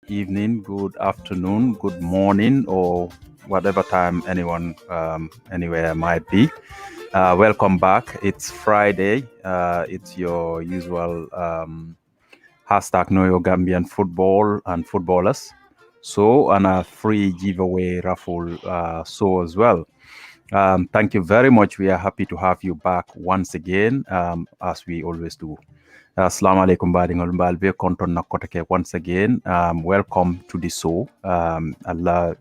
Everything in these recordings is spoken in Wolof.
evening, good afternoon, good morning, or whatever time anyone anywhere might be. Welcome back. It's Friday. It's your usual hashtag Know Your Gambian football and footballers. So, and a free giveaway raffle so as well. Thank you very much. We are happy to have you back once again, as we always do. Assalamu alaikum baɗigol mbalɓe konton nakkotake once again. Welcome to the show. Allah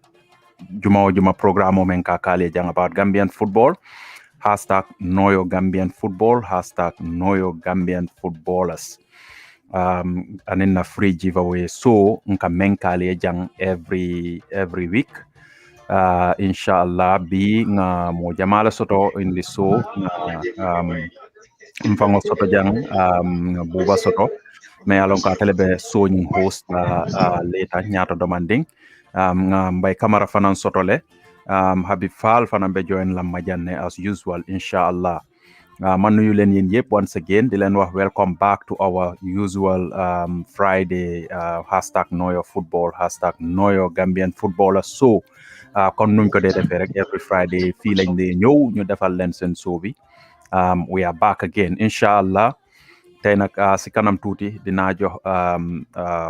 juma programme o men ka kale jang about Gambian football. Hashtag Noyo Gambian football. Hashtag Noyo Gambian footballers. And in a free giveaway. So nka men kale jang every week. Inshallah bi nga mo jamala soto in the show mfango soto jang buba soto me alon ka telebe sony host later nyato demanding nga mbay camera fanan soto le habib fall fanan be join lam majanne as usual inshallah man nuyu len yeen yep once again di len wax welcome back to our usual Friday hashtag Noyo football hashtag Noyo Gambian footballer so kon nuñ ko dee defee rek every Friday fii lañ dee ñëw ñu defal leen seen show bi we are back again inshallah tey nag si kanam tuuti dinaa jox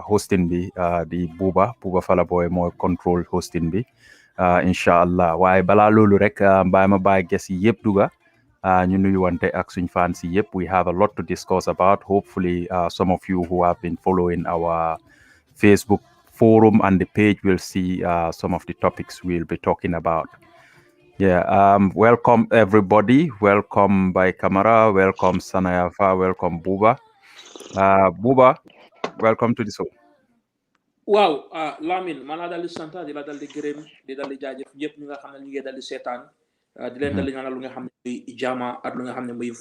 hosting bi di Buuba Fala Boy mooy control hosting bi inshallah waaye balaa loolu rek mbaay ma bàyyi ges yi yëpp duga ñu nuyuwante ak suñ fans yi yëpp we have a lot to discuss about hopefully some of you who have been following our Facebook forum and the page will see some of the topics we'll be talking about. Yeah, welcome everybody. Welcome by Kamara. Welcome Sanayafa. Welcome Buba. Buba, welcome to the show. Wow, Lamin man laa dal di sant di la dal di gërëm di dal di jaajëf ñëpp ñi nga xam ne ñu ngi dal di seetaan di leen dal di ñaanal lu nga xam ne muy jaama ak lu nga xam ne muy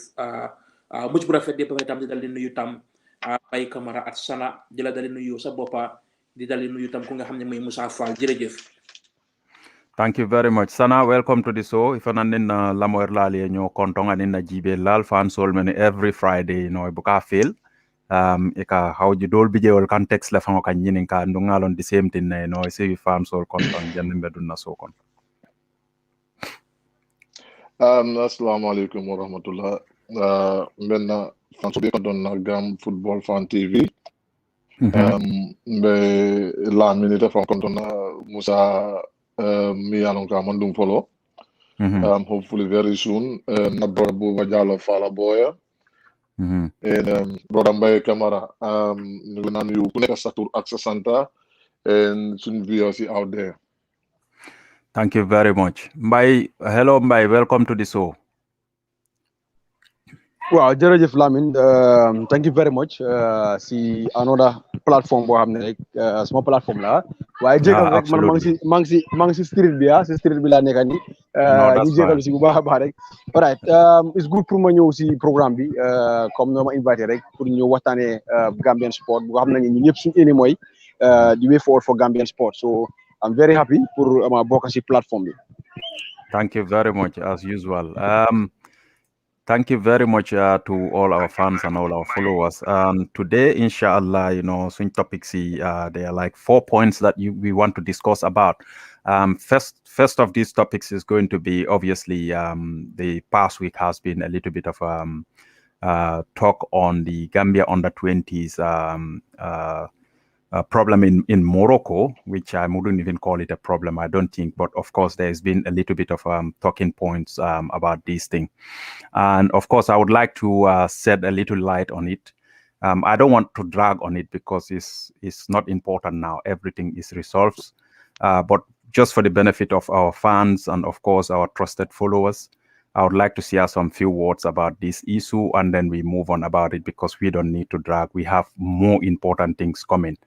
mucc bu rafet yëpp tam di dal di nuyu tam Bay Camara ak Sana di la dal di nuyu sa boppa di dal di nuyu tam ku nga xam ne muy Moussa Fall jërëjëf. Thank you very much. Sana, welcome to the show. If I'm in Lamoer Lali and your kontong and in Jibe Lal fan sol many every Friday, buka fail. Ika how you dol bije or context la fango kan yinin ka ndungalon the same thing see fan sol kontong janin bedun na so kon. Assalamu alaikum wa rahmatullah. Mbenna fan so be konton na Gam Football Fan TV. Mbe la minute fan konton na Musa mi alon ka mandum follow. Hopefully very soon. Na brother Buba Jallow Fala Boy. And brother Mbaye Camara. Ñu naan yu ku nekk sa tur ak sa santa and soon viewers out there. Thank you very much. Mbaye, hello Mbaye, welcome to the show. Wow, jërëjëf Lamin, thank you very much. Si another platform boo xam ne rek sama platform la waaye jégal rek man maa ngi si street bi si street bi laa nekk ni ñu jégal si bu baax a baax rek. All right, it's good pour ma ñëw si programme bi comme noo ma invité rek pour ñu waxtaanee Gambian sport bu xam nañu ñun ñëpp suñu éni mooy the way forward for Gambian sport, so I'm very happy pour ma bokk si plateforme bi. Thank you very much as usual. Thank you very much to all our fans and all our followers. Today, inshallah, swing topics, there are like 4 points that we want to discuss about. First of these topics is going to be obviously the past week has been a little bit of talk on the Gambia under-20s problem in Morocco, which I wouldn't even call it a problem, I don't think. But of course, there's been a little bit of talking points about this thing. And of course, I would like to shed a little light on it. I don't want to drag on it because it's not important now. Everything is resolved. But just for the benefit of our fans and of course, our trusted followers, I would like to share some few words about this issue and then we move on about it because we don't need to drag. We have more important things coming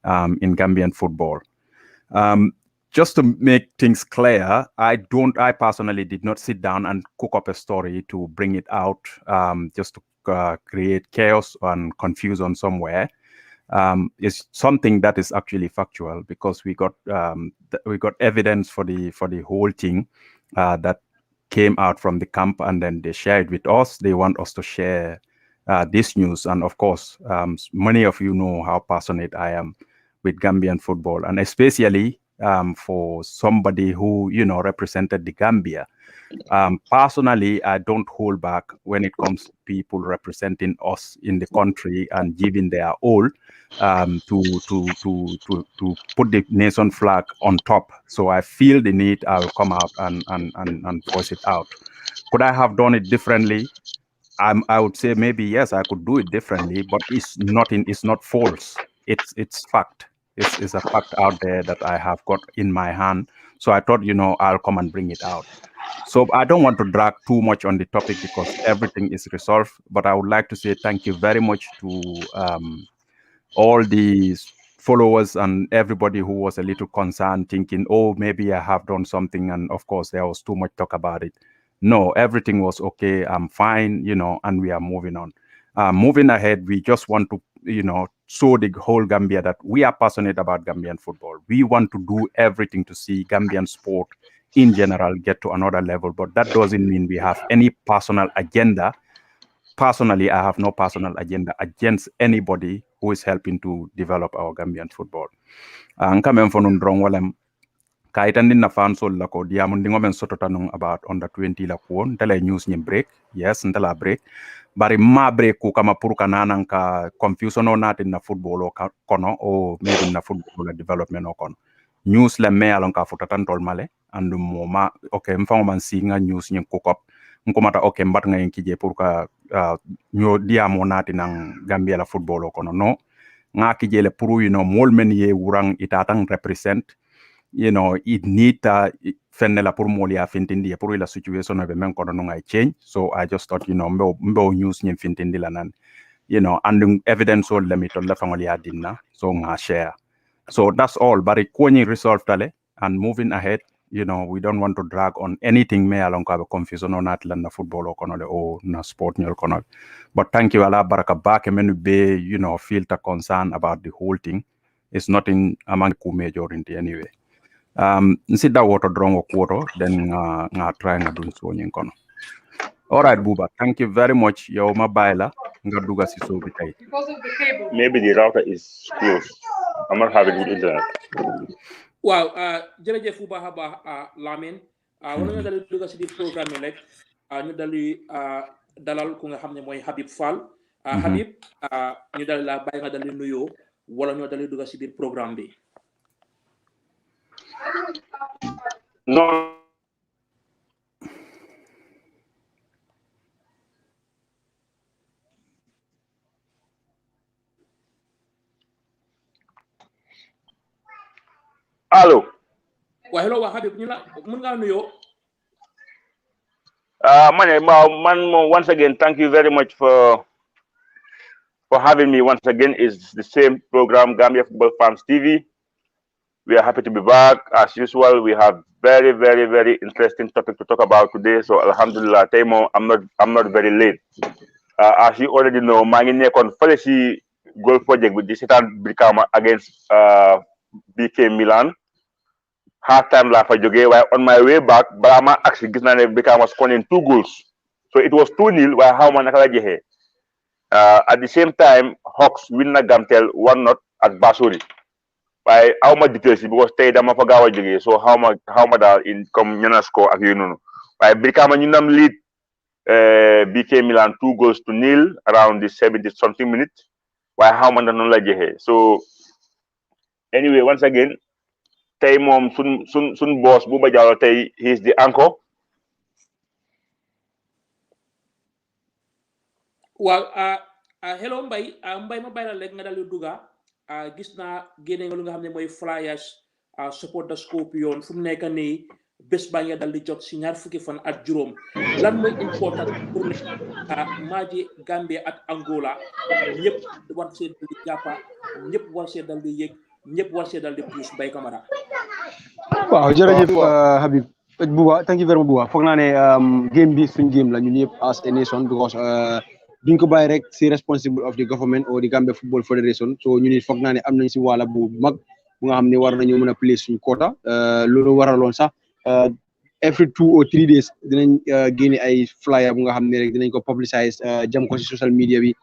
in Gambian football. Just to make things clear, I personally did not sit down and cook up a story to bring it out just to create chaos and confusion somewhere. It's something that is actually factual because we got evidence for the whole thing that came out from the camp and then they shared with us. They want us to share this news. And of course, many of you know how passionate I am with Gambian football, and especially for somebody who, you know, represented the Gambia. Personally, I don't hold back when it comes to people representing us in the country and giving their all to put the nation flag on top. So I feel the need. I'll come out and voice it out. Could I have done it differently? I would say maybe yes, I could do it differently, but it's not false. It's fact. It's a fact out there that I have got in my hand. So I thought, you know, I'll come and bring it out. So I don't want to drag too much on the topic because everything is resolved. But I would like to say thank you very much to all the followers and everybody who was a little concerned, thinking, oh, maybe I have done something. And of course, there was too much talk about it. No, everything was okay. I'm fine, you know, and we are moving on. Moving ahead, we just want to, you know, show the whole Gambia that we are passionate about Gambian football. We want to do everything to see Gambian sport in general get to another level, but that doesn't mean we have any personal agenda. Personally, I have no personal agenda against anybody who is helping to develop our Gambian football. Nkamen fonun drong walem kaitan din na fan sol la ko diamond ngomen soto tanong about under 20 la ko ndala news nyim break. Yes, ndala break. Bari ma break ko kama pur kananang ka confusion o natin na football o kono o maybe na football development o kono. News le me alon ka futatan tol male andu moma okay mfango man singa news nyen kokop nkomata okay mbat nga yen kije pour ka nyo diamo nati nang Gambia la football o kono no nga kije le pour you know mol men ye wurang itatang represent, you know, it need fenne la pour mol ya fintindi pour la situation be men kono no ngay change. So I just thought, you know, mbo news nyen fintindi la nan, you know, and evidence all lemit la fangol ya dinna so nga share. So that's all. But it kwenye resolved tale and moving ahead, you know, we don't want to drag on anything me along ka confusion on Atlanta football or konole or na sport nyol konole. But thank you ala baraka back menu be, you know, feel the concern about the whole thing. It's nothing among ku majority anyway. Nsi da water drong o quarter then nga try nga dun so nyen kono. All right, Buba. Thank you very much. Yo mabaila nga duga si so bitay. Maybe the router is closed. I'm not having good internet. Wow, jërëjëf bu baax a baax Lamin wala nga dali dugg si di programme rek ñu dali dalal ku nga xam ne mooy Habib Fall. Habib ñu dali la bàyyi nga dali nuyoo wala ñu dali dugg si biir programme bi. No. Hello. Well, hello, Habib. Once again, thank you very much for having me once again. It's the same program, Gambia Football Fans TV. We are happy to be back. As usual, we have very, very, very interesting topic to talk about today. So, Alhamdulillah, Taimo, I'm not very late. As you already know, my policy goal project with the Satan Brikama against BK Milan. Half time la fa joge while on my way back Brahma actually gis na ne Brikama was scoring 2 goals, so it was 2-0 while how man naka la jehe. At the same time Hawks win na Gamtel 1-0 at Basuri. By how much details because tay dama fa gawa joge, so how much dal in comme ñana score ak yoy nonu. While Brikama ñu nam lead BK Milan 2 goals to 0 around the 70 something minutes while how man non la jehe. So anyway, once again tay mom sun boss Buba Jallow tay he's the anchor. Well, hello Mbay ma bayla leg nga dal duga gis na gene nga lu nga xamne moy flyers support the Scorpion fu nekk ni bes ba nga dal di jot ci ñaar fukki fan ak juroom lan moy important pour maaji Gambia ak Angola ñepp war ci dal di jappa ñepp war ci dal di yek ñepp war ci dal di push Mbay Camara. Waaw jërëjëf Habib Buba, thank you very much Buba. Foog naa ne game bi suñ game la ñun ñëpp as a nation because duñ ko bàyyi rek si responsible of the government or the Gambia Football Federation, so ñu nit foog naa ne am nañ si wàlla bu mag bu nga xam ne war nañu mën a play suñ quota. Loolu waraloon sax every 2 or 3 days dinañ génne ay flyer bu nga xam ne rek dinañ ko publicize jam ko si social media bi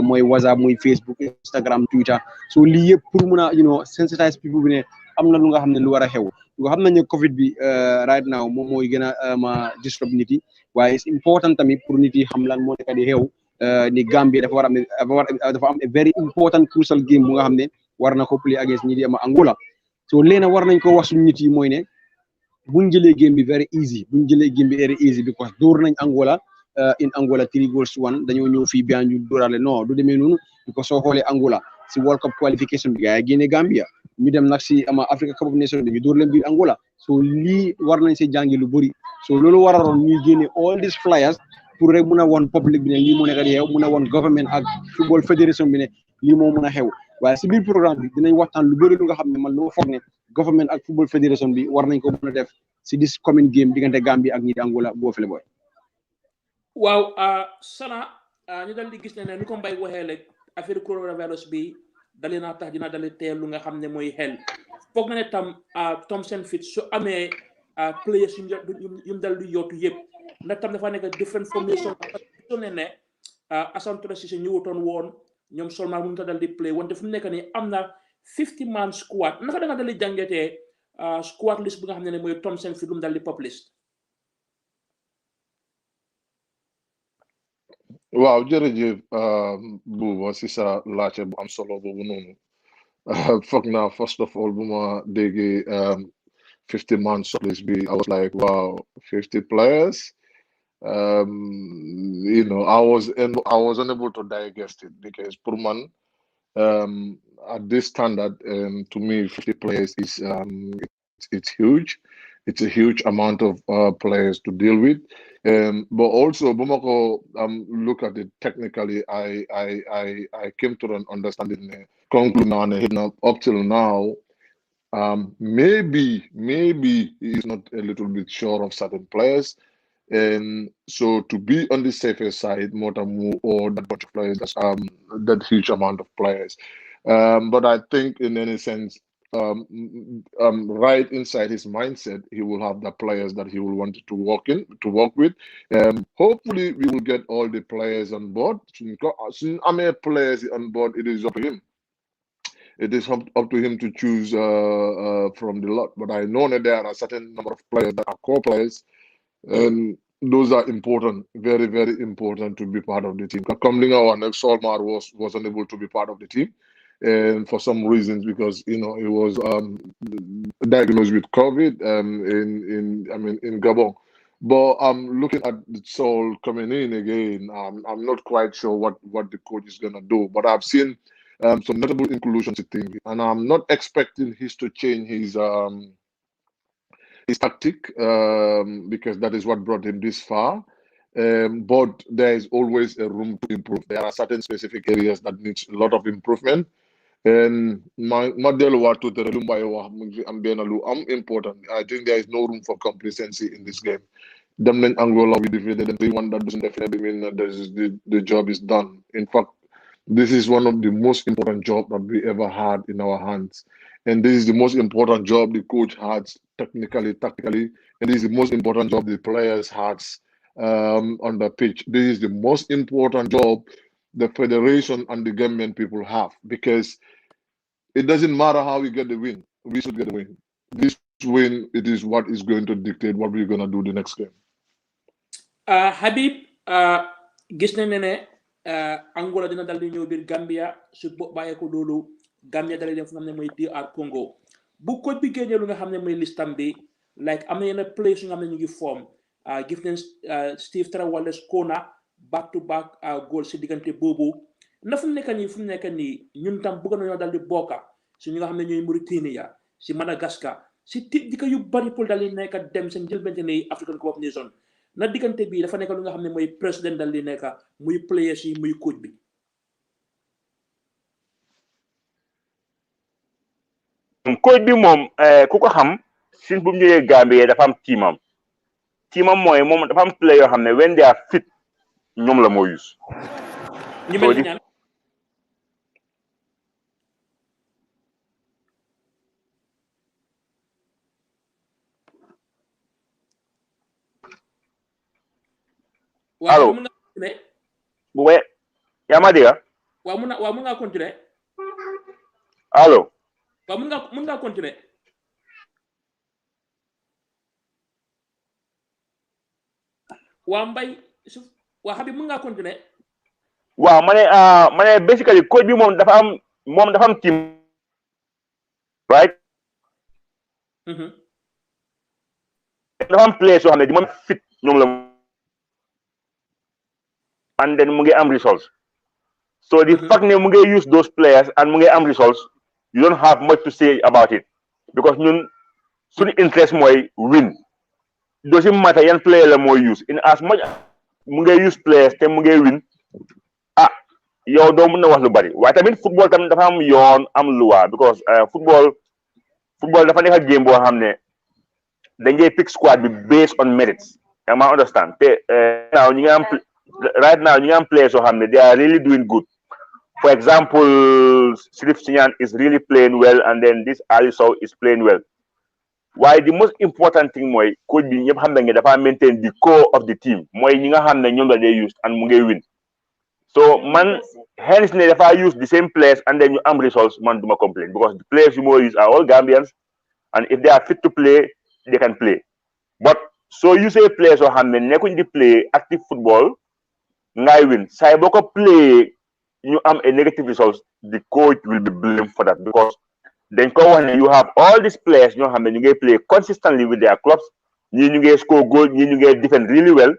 mooy WhatsApp mooy Facebook Instagram Twitter so lii yëpp pour mun a sensitize people bi ne am na lu nga xam ne lu war a xew nga xam nañ ne Covid bi right now moom mooy gën a ma disrupt nit yi waaye it's important tamit pour nit yi xam lan moo nekk di xew ni Gambia dafa war a dafa am a very important crucial game bu nga xam ne war na ko play against ñi di ama Angola so léena war nañ ko wax suñu nit yi mooy ne buñ jëlee game bi very easy buñ jëlee game bi very easy because dóor nañ Angola in Angola 3-1 dañoo ñëw fii Banjul dóorale non du demee noonu because soo xoolee Angola si World Cup qualification bi gars yi génne Gambia ñu dem nag si ama Africa Cup of Nations bi ñu dóor leen biir Angola so lii war nañ see jàngi lu bëri so loolu wararoon ñuy génne all these flyers pour rek mun a woon public bi ne lii moo nekk di xew mun a woon government ak football fédération bi ne lii moo mun a xew waaye si biir programme bi dinañ waxtaan lu bëri lu nga xam ne man lu ma foog ne government ak football fédération bi war nañ ko mën a def si this common game diggante Gambie ak ñi di Angola boo fele boy waaw Sana ñu dal di gis ne ni ko Mbay waxee rek affaire coronavirus bi dali naa tax dina dali teel lu nga xam ne mooy xel foog na ne tam Tom Saintfiet su amee players yu dal di yootu yëpp ndax tam dafa nekk different formation so ne Assane Touré Cissé ñëwutoon woon ñoom seulement mënut a dal di play wante fu mu nekk nii am na 50-man squad naka da nga dal di jàngatee squad list bi nga xam ne mooy Tom Saintfiet lu mu dal di publish. waaw jërëjëf Buuba si sa laajte bu am solo boobu noonu foog naa first of all bu ma déggee 50-man list bi I was like wow 50 players. I was unable to digest it because for man, at this standard, to me, 50 players is it's huge. It's a huge amount of players to deal with. But also, Bamako, look at it technically. I came to an understanding. Conclusion up till now, maybe he's not a little bit sure of certain players. And so to be on the safer side, Motamu or that bunch of players, that's that huge amount of players. But I think in any sense, right inside his mindset, he will have the players that he will want to work with. Hopefully we will get all the players on board. I mean, players on board, it is up to him. It is up to him to choose from the lot. But I know that there are a certain number of players that are core players. And those are important, very, very important to be part of the team. Coming our next Solmar was unable to be part of the team, and for some reasons because he was diagnosed with COVID in Gabon. But looking at Sol coming in again, I'm not quite sure what the coach is gonna do. But I've seen some notable inclusions in the team, and I'm not expecting him to change his tactic because that is what brought him this far. But there is always a room to improve. There are certain specific areas that needs a lot of improvement. And my model I'm important. I think there is no room for complacency in this game. Angola we defeated and one that doesn't definitely mean that the job is done. In fact, this is one of the most important jobs that we ever had in our hands. And this is the most important job the coach has technically, tactically, and this is the most important job the players has on the pitch. This is the most important job the federation and the government people have, because it doesn't matter how we get the win, we should get the win. This win, it is what is going to dictate what we're going to do the next game. Habib, gis nañ ne Angola dina dal di ñëw biir Gambia su bàyyee ko loolu Gambia dalee dem fu nga xam ne mooy DR Congo bu coach bi génnee lu nga xam ne mooy listam bi like am na yenn place yu nga xam ne ñu ngi form gis nañ Steve Traoré Kona back to back goal si diggante boobu na fu mu nekk nii ñun tam bëgg nañoo dal di bokka si ñu nga xam ne ñooy Mauritania si Madagascar si dikka yu bari pour dal di nekk dem seen jëlbante ne African Cup of Nations na diggante bi dafa nekk lu nga xam ne mooy président dal di nekk muy players yi muy coach bi. coach bi moom ku ko xam sin bu mu ñëwee Gambie dafa am teamam mooy moom dafa am play yoo xam ne when they are fit ñoom la moo use. ñu mel ni ñaan allo bu wee yaa ma dégg waaw mun nga continuer. allo. waaw mun nga continuer. waa Mbay waa Habib mun nga continuer. waaw ma ne basically coach bi moom dafa am team right. dafa am players yoo xam ne di moom fit ñoom la and then mu ngi am results so the fact ne mu ngi use those players and mu ngi am results you don't have much to say about it because ñun suñu interest mooy win doesn't matter yan player la mooy use in as much mu ngi use players te mu ngi win yow doo mën na wax lu bari waaye tamit football tamit dafa am yoon am loi because football dafa nekk game boo xam ne dañ ngay pick squad bi based on merits yaa ma understand te right now ñi nga am players yoo xam ne they are really doing good for example Sirif Siñaan is really playing well and then this Ali Sow is playing well waaye the most important thing mooy coach bi ñëpp xam ne dafa maintain the core of the team mooy ñi nga xam ne ñoom la day use and mu ngay win so man hence ne dafa use the same players and then you am results man duma complain because the players you more use are all Gambians and if they are fit to play they can play but so you say players yoo xam ne nekkuñ di play active football ngay win say boo ko play you am a negative results the coach will be blamed for that because dañ ko wax ne you have all these players ñoo xam ne ñu ngay play consistently with their clubs ñii ñu ngay score goal ñii ñu ngay defend really well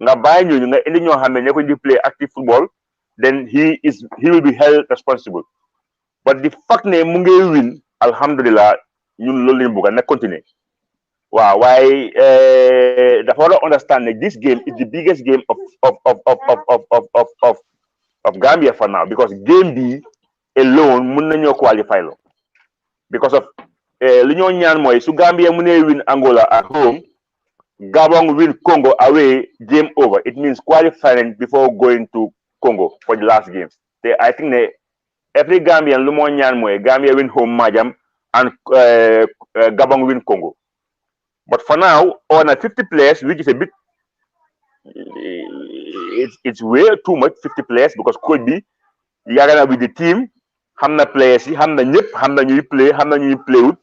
nga bàyyi ñooñu nga indi ñoo xam ne nekkuñ di play active football then he will be held responsible but the fact ne mu ngay win alhamdulillah ñun loolu lañ bëgg na continuer waaw waaye dafa war a understand ne this game is the biggest game of Gambia for now because game bi alone mun nañoo qualify lo because of li ñoo ñaan mooy su Gambia mu ne win Angola at home Gabon win Congo away game over it means qualifying before going to Congo for the last game I think ne every Gambian lu moo ñaan mooy Gambia win home Majam and Gabon win Congo but for now on a 50 players which is a bit it's way too much 50 players because coach bi yàgg na with the team xam na players yi xam na ñëpp xam na ñuy play wut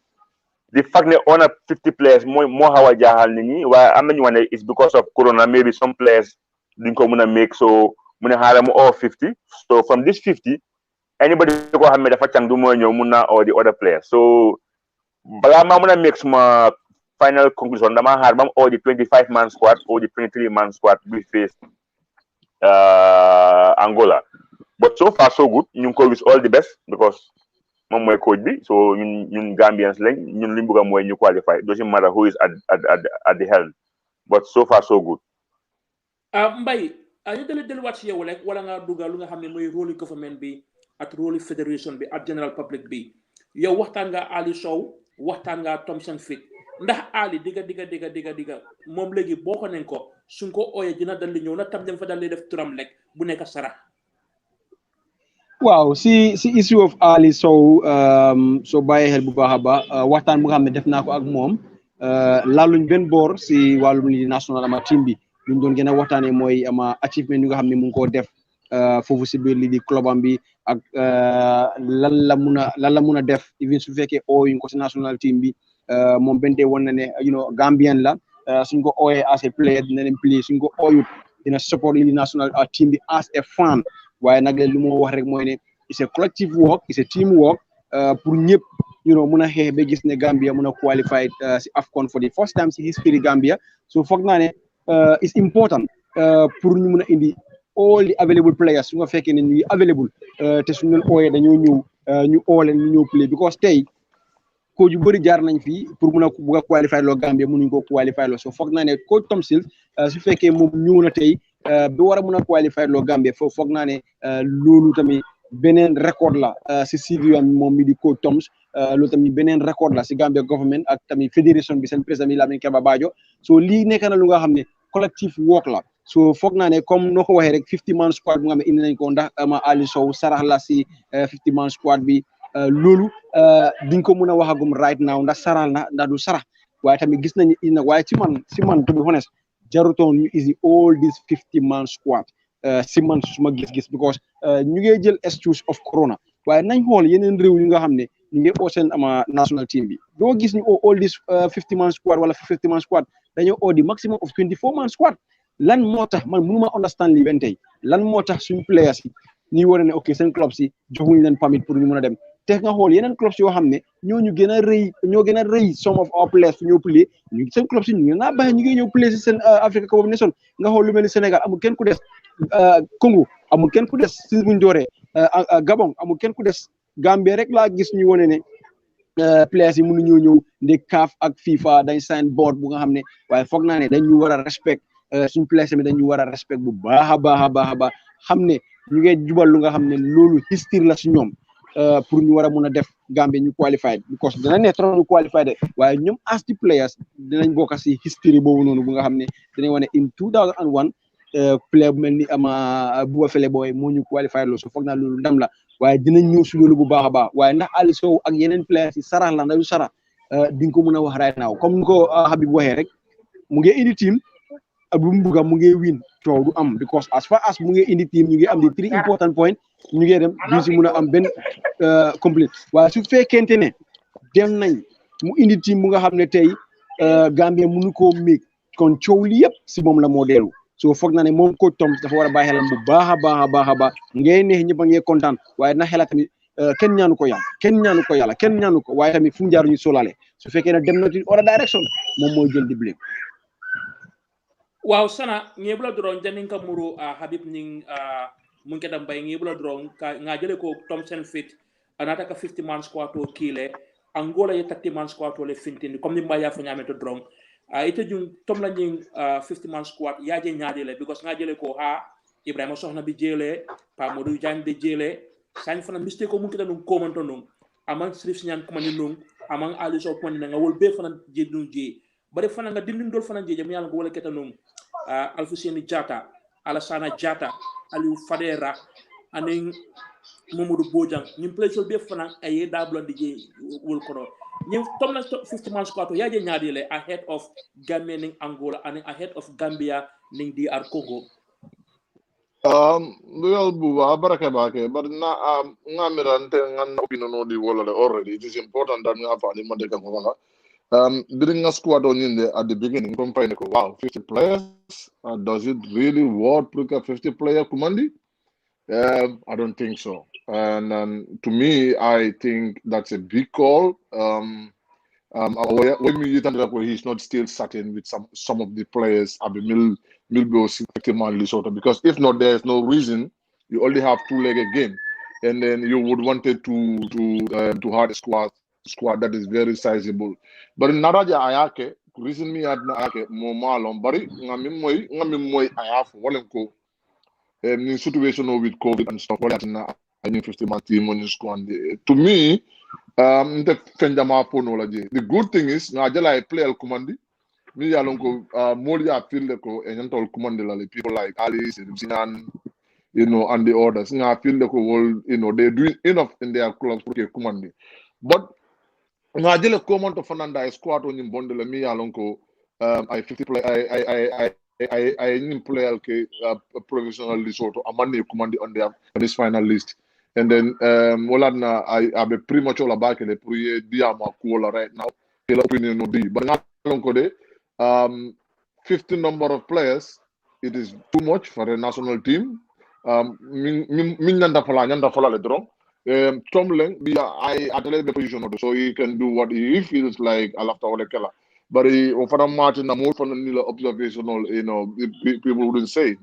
the fact ne on a 50 players moo xaw a jaaxal nit ñi waaye am nañu wane it's because of corona maybe some players duñ ko mën a make so mu ne xaaral mu oo 50 so from this 50 anybody koo xam ne dafa càng du mooy ñëw mun naa oo the other players so balaa maa mën a make suma final conclusion dama xaar bam all the 25-man squad or the 23-man squad we face Angola but so far so good ñu ngi ko wish all the best because moom mooy coach bi so ñun Gambians lañ ñun liñ bëgg a mooy ñu qualify doesn't matter who is at the helm but so far so good. Mbay ñu delluwaat si yow rek wala nga dugga lu nga xam ne mooy rôle government bi ak rôle fédération bi ak general public bi yow waxtaan nga Ali Sow waxtaan nga Thompson Fit ndax Ali digga moom léegi boo ko nañ ko suñ ko ooyee dina dal di ñëw na tam dem fa dal di def turam lekk bu nekk sarax. waaw si issue of Ali Sow soo bàyyee xel bu baax a baax waxtaan bu nga xam ne def naa ko ak moom laaluñ benn boor si wàllum li national ama team bi luñ doon gën a waxtaanee mooy ama achievement yu nga xam ne mu ngi koo def foofu si biir li di clubam bi ak lan la mun a def even su fekkee ooyuñ ko si national team bi moom benn tey woon na ne Gambian la suñ ko ooyee as a player dina leen play suñ ko ooyut dina support li di national team bi as a fan waaye nag lu moo wax rek mooy ne it's a collective work it's a team work pour ñëpp mun a xeex ba gis ne Gambia mun a qualified si AFCON for the first time si history Gambia so foog naa ne it's important pour ñu mun a indi all the available players su nga fekkee ne ñu ngi available te suñu leen ooyee dañoo ñëw ñu oo leen ñu ñëw play because tey coach yu bëri jaar nañ fii pour mun a bugg a qualifier loo Gambia mënuñ ko qualifier loo so foog naa ne coach Thompson su fekkee moom ñëw na tey bi war a mun a qualifier loo Gambia foog naa ne loolu tamit beneen record la si CV am moom mi di coach Thompson loolu tamit beneen record la si Gambia government ak tamit fédération bi seen président bi Lamin Keba Bajo so lii nekk na lu nga xam ne collective work la so foog naa ne comme noo ko waxee rek 50-man squad bu nga xam ne indi nañ ko ndax ama Ali Sow sarax la si 50-man squad bi loolu diñ ko mun a waxagum right now ndax sarax na ndax du sarax waaye tamit gis nañu nag waaye si man to be honest jarutoon ñu isi all this 50-man squad si man suma gis-gis because ñu ngi jël excuse of corona waaye nañ xool yeneen réew yi nga xam ne ñu ngi oo seen national team bi doo gis ñu all this 50-man squad wala 50-man squad dañoo oo di maximum of 24-man squad lan moo tax man mënuma understand lii benn tey lan moo tax suñu players yi ñuy war a ne ok seen club si joxuñ leen permit pour ñu mën a dem te nga xool yeneen clubs yoo xam ne ñoo gën a rëy some of our players ñoo play ñu seen clubs yi ñu ngi naa bàyyi ñu ngi ñëw play si seen Africa Cup of Nations nga xool lu mel ni Sénégal amul kenn ku des Congo amul kenn ku des si buñ dooree Gabon amul kenn ku des Gambie rek laa gis ñu wane ne players yi mënuñoo ñëw ndi CAF ak FIFA dañ sign board bu nga xam ne waaye foog naa ne dañ ñu war a respect suñu players yi dañ ñu war a respect bu baax a baax xam ne ñu ngi jubal lu nga xam ne loolu history la si ñoom pour ñu war a mun a def Gambie ñu qualified because dina ne trop ñu qualified de waaye ñoom as the players dinañ bokk si history boobu noonu bu nga xam ne dinañ wane in 2001 player bu mel ni Buba Fele Boy moo ñu qualified loolu so foog naa loolu ndam la waaye dinañ ñëw si loolu bu baax a baax waaye ndax Ali Sow ak yeneen players yi sarax la ndax du sarax di nga ko mën a wax right now comme ni ko Habib waxee rek mu ngi indi team bu mu bugga mu ngi win coow du am because as far as mu ngi indi team ñu ngi am di 3 important point ñu ngi dem du si mun a am benn complete waaye su fekkente ne dem nañ mu indi team bu nga xam ne tey Gambie mënu koo méeg kon coow li yëpp si moom la moo dellu so foog naa ne moom coach Tom dafa war a bàyyi xelam bu baax a baax ngay neex ñëpp a ngi kontaan waaye na xela tamit kenn ñaanu ko yàlla kenn ñaanu ko waaye tamit fu mu jaar ñu solaale su fekkee ne dem na ci other direction moom mooy jël di blame waaw sana ngebula doron janin ka muru Habib ning mun ke dambay ngebula doron ka nga jele ko Thompson fit anata ka 50-man squad to kile Angola ye 30-man squad to le fintini comme ni mbaya fa nyame to doron ite jun tom la ning 50-man squad yaje nyaade le because nga jele ko Ibrahima Soxna bi jele Pa Modou Diagne bi jele sañ fana mistake ko mun ke danum komanto nung amang Sirif Siñaan kuma ni nung amang Ali Sow kuma ni nga wol be fana je dun je bare fana nga dindin dol fana je mi yalla ko wala keta nung Alfousseni Diatta Alassana Diatta Aliou Fadera aning Mamadou Bojang ñim play sol be fana ay dablo di je wol kono ñim tom na 50-man squad ya je ñaadi le ahead of Gambia ning Angola and ahead of Gambia ning DR Congo well buba baraka bake but na ngamirante ngan opinion no di wala already it is important that nga fa ni mande ka wala during a squad on in at the beginning company ko wow 50 players does it really worth to 50 player commandi I don't think so and to me I think that's a big call when he's not still certain with some of the players at the Milbo 50-man Lesotho because if not there's no reason you only have 2-legged game and then you would wanted to have a squad that is very sizable but naraja ayake reason me ad na ake mo malom bari ngami moy ayaf walen ko in situation with COVID and stuff like that na I need 50-man team on squad to me the good thing is na jala play al commandi mi yalon ko moli a feel ko en tol commandi la people like Ali Sinan and the others na feel ko all they doing enough in their clubs for commandi but na jele comment to Fernanda squad on bondele mi yalon ko I 50 play I play okay professional Lesotho amane commandi on this final list and then Molana I be pretty much all about the pre diama cola right now the opinion no be but not ko de 15 number of players it is too much for a national team min nyanda fala le dron Tomlin I at the position so he can do what he feels like alafta wala kala but for Martin more for the observational people wouldn't say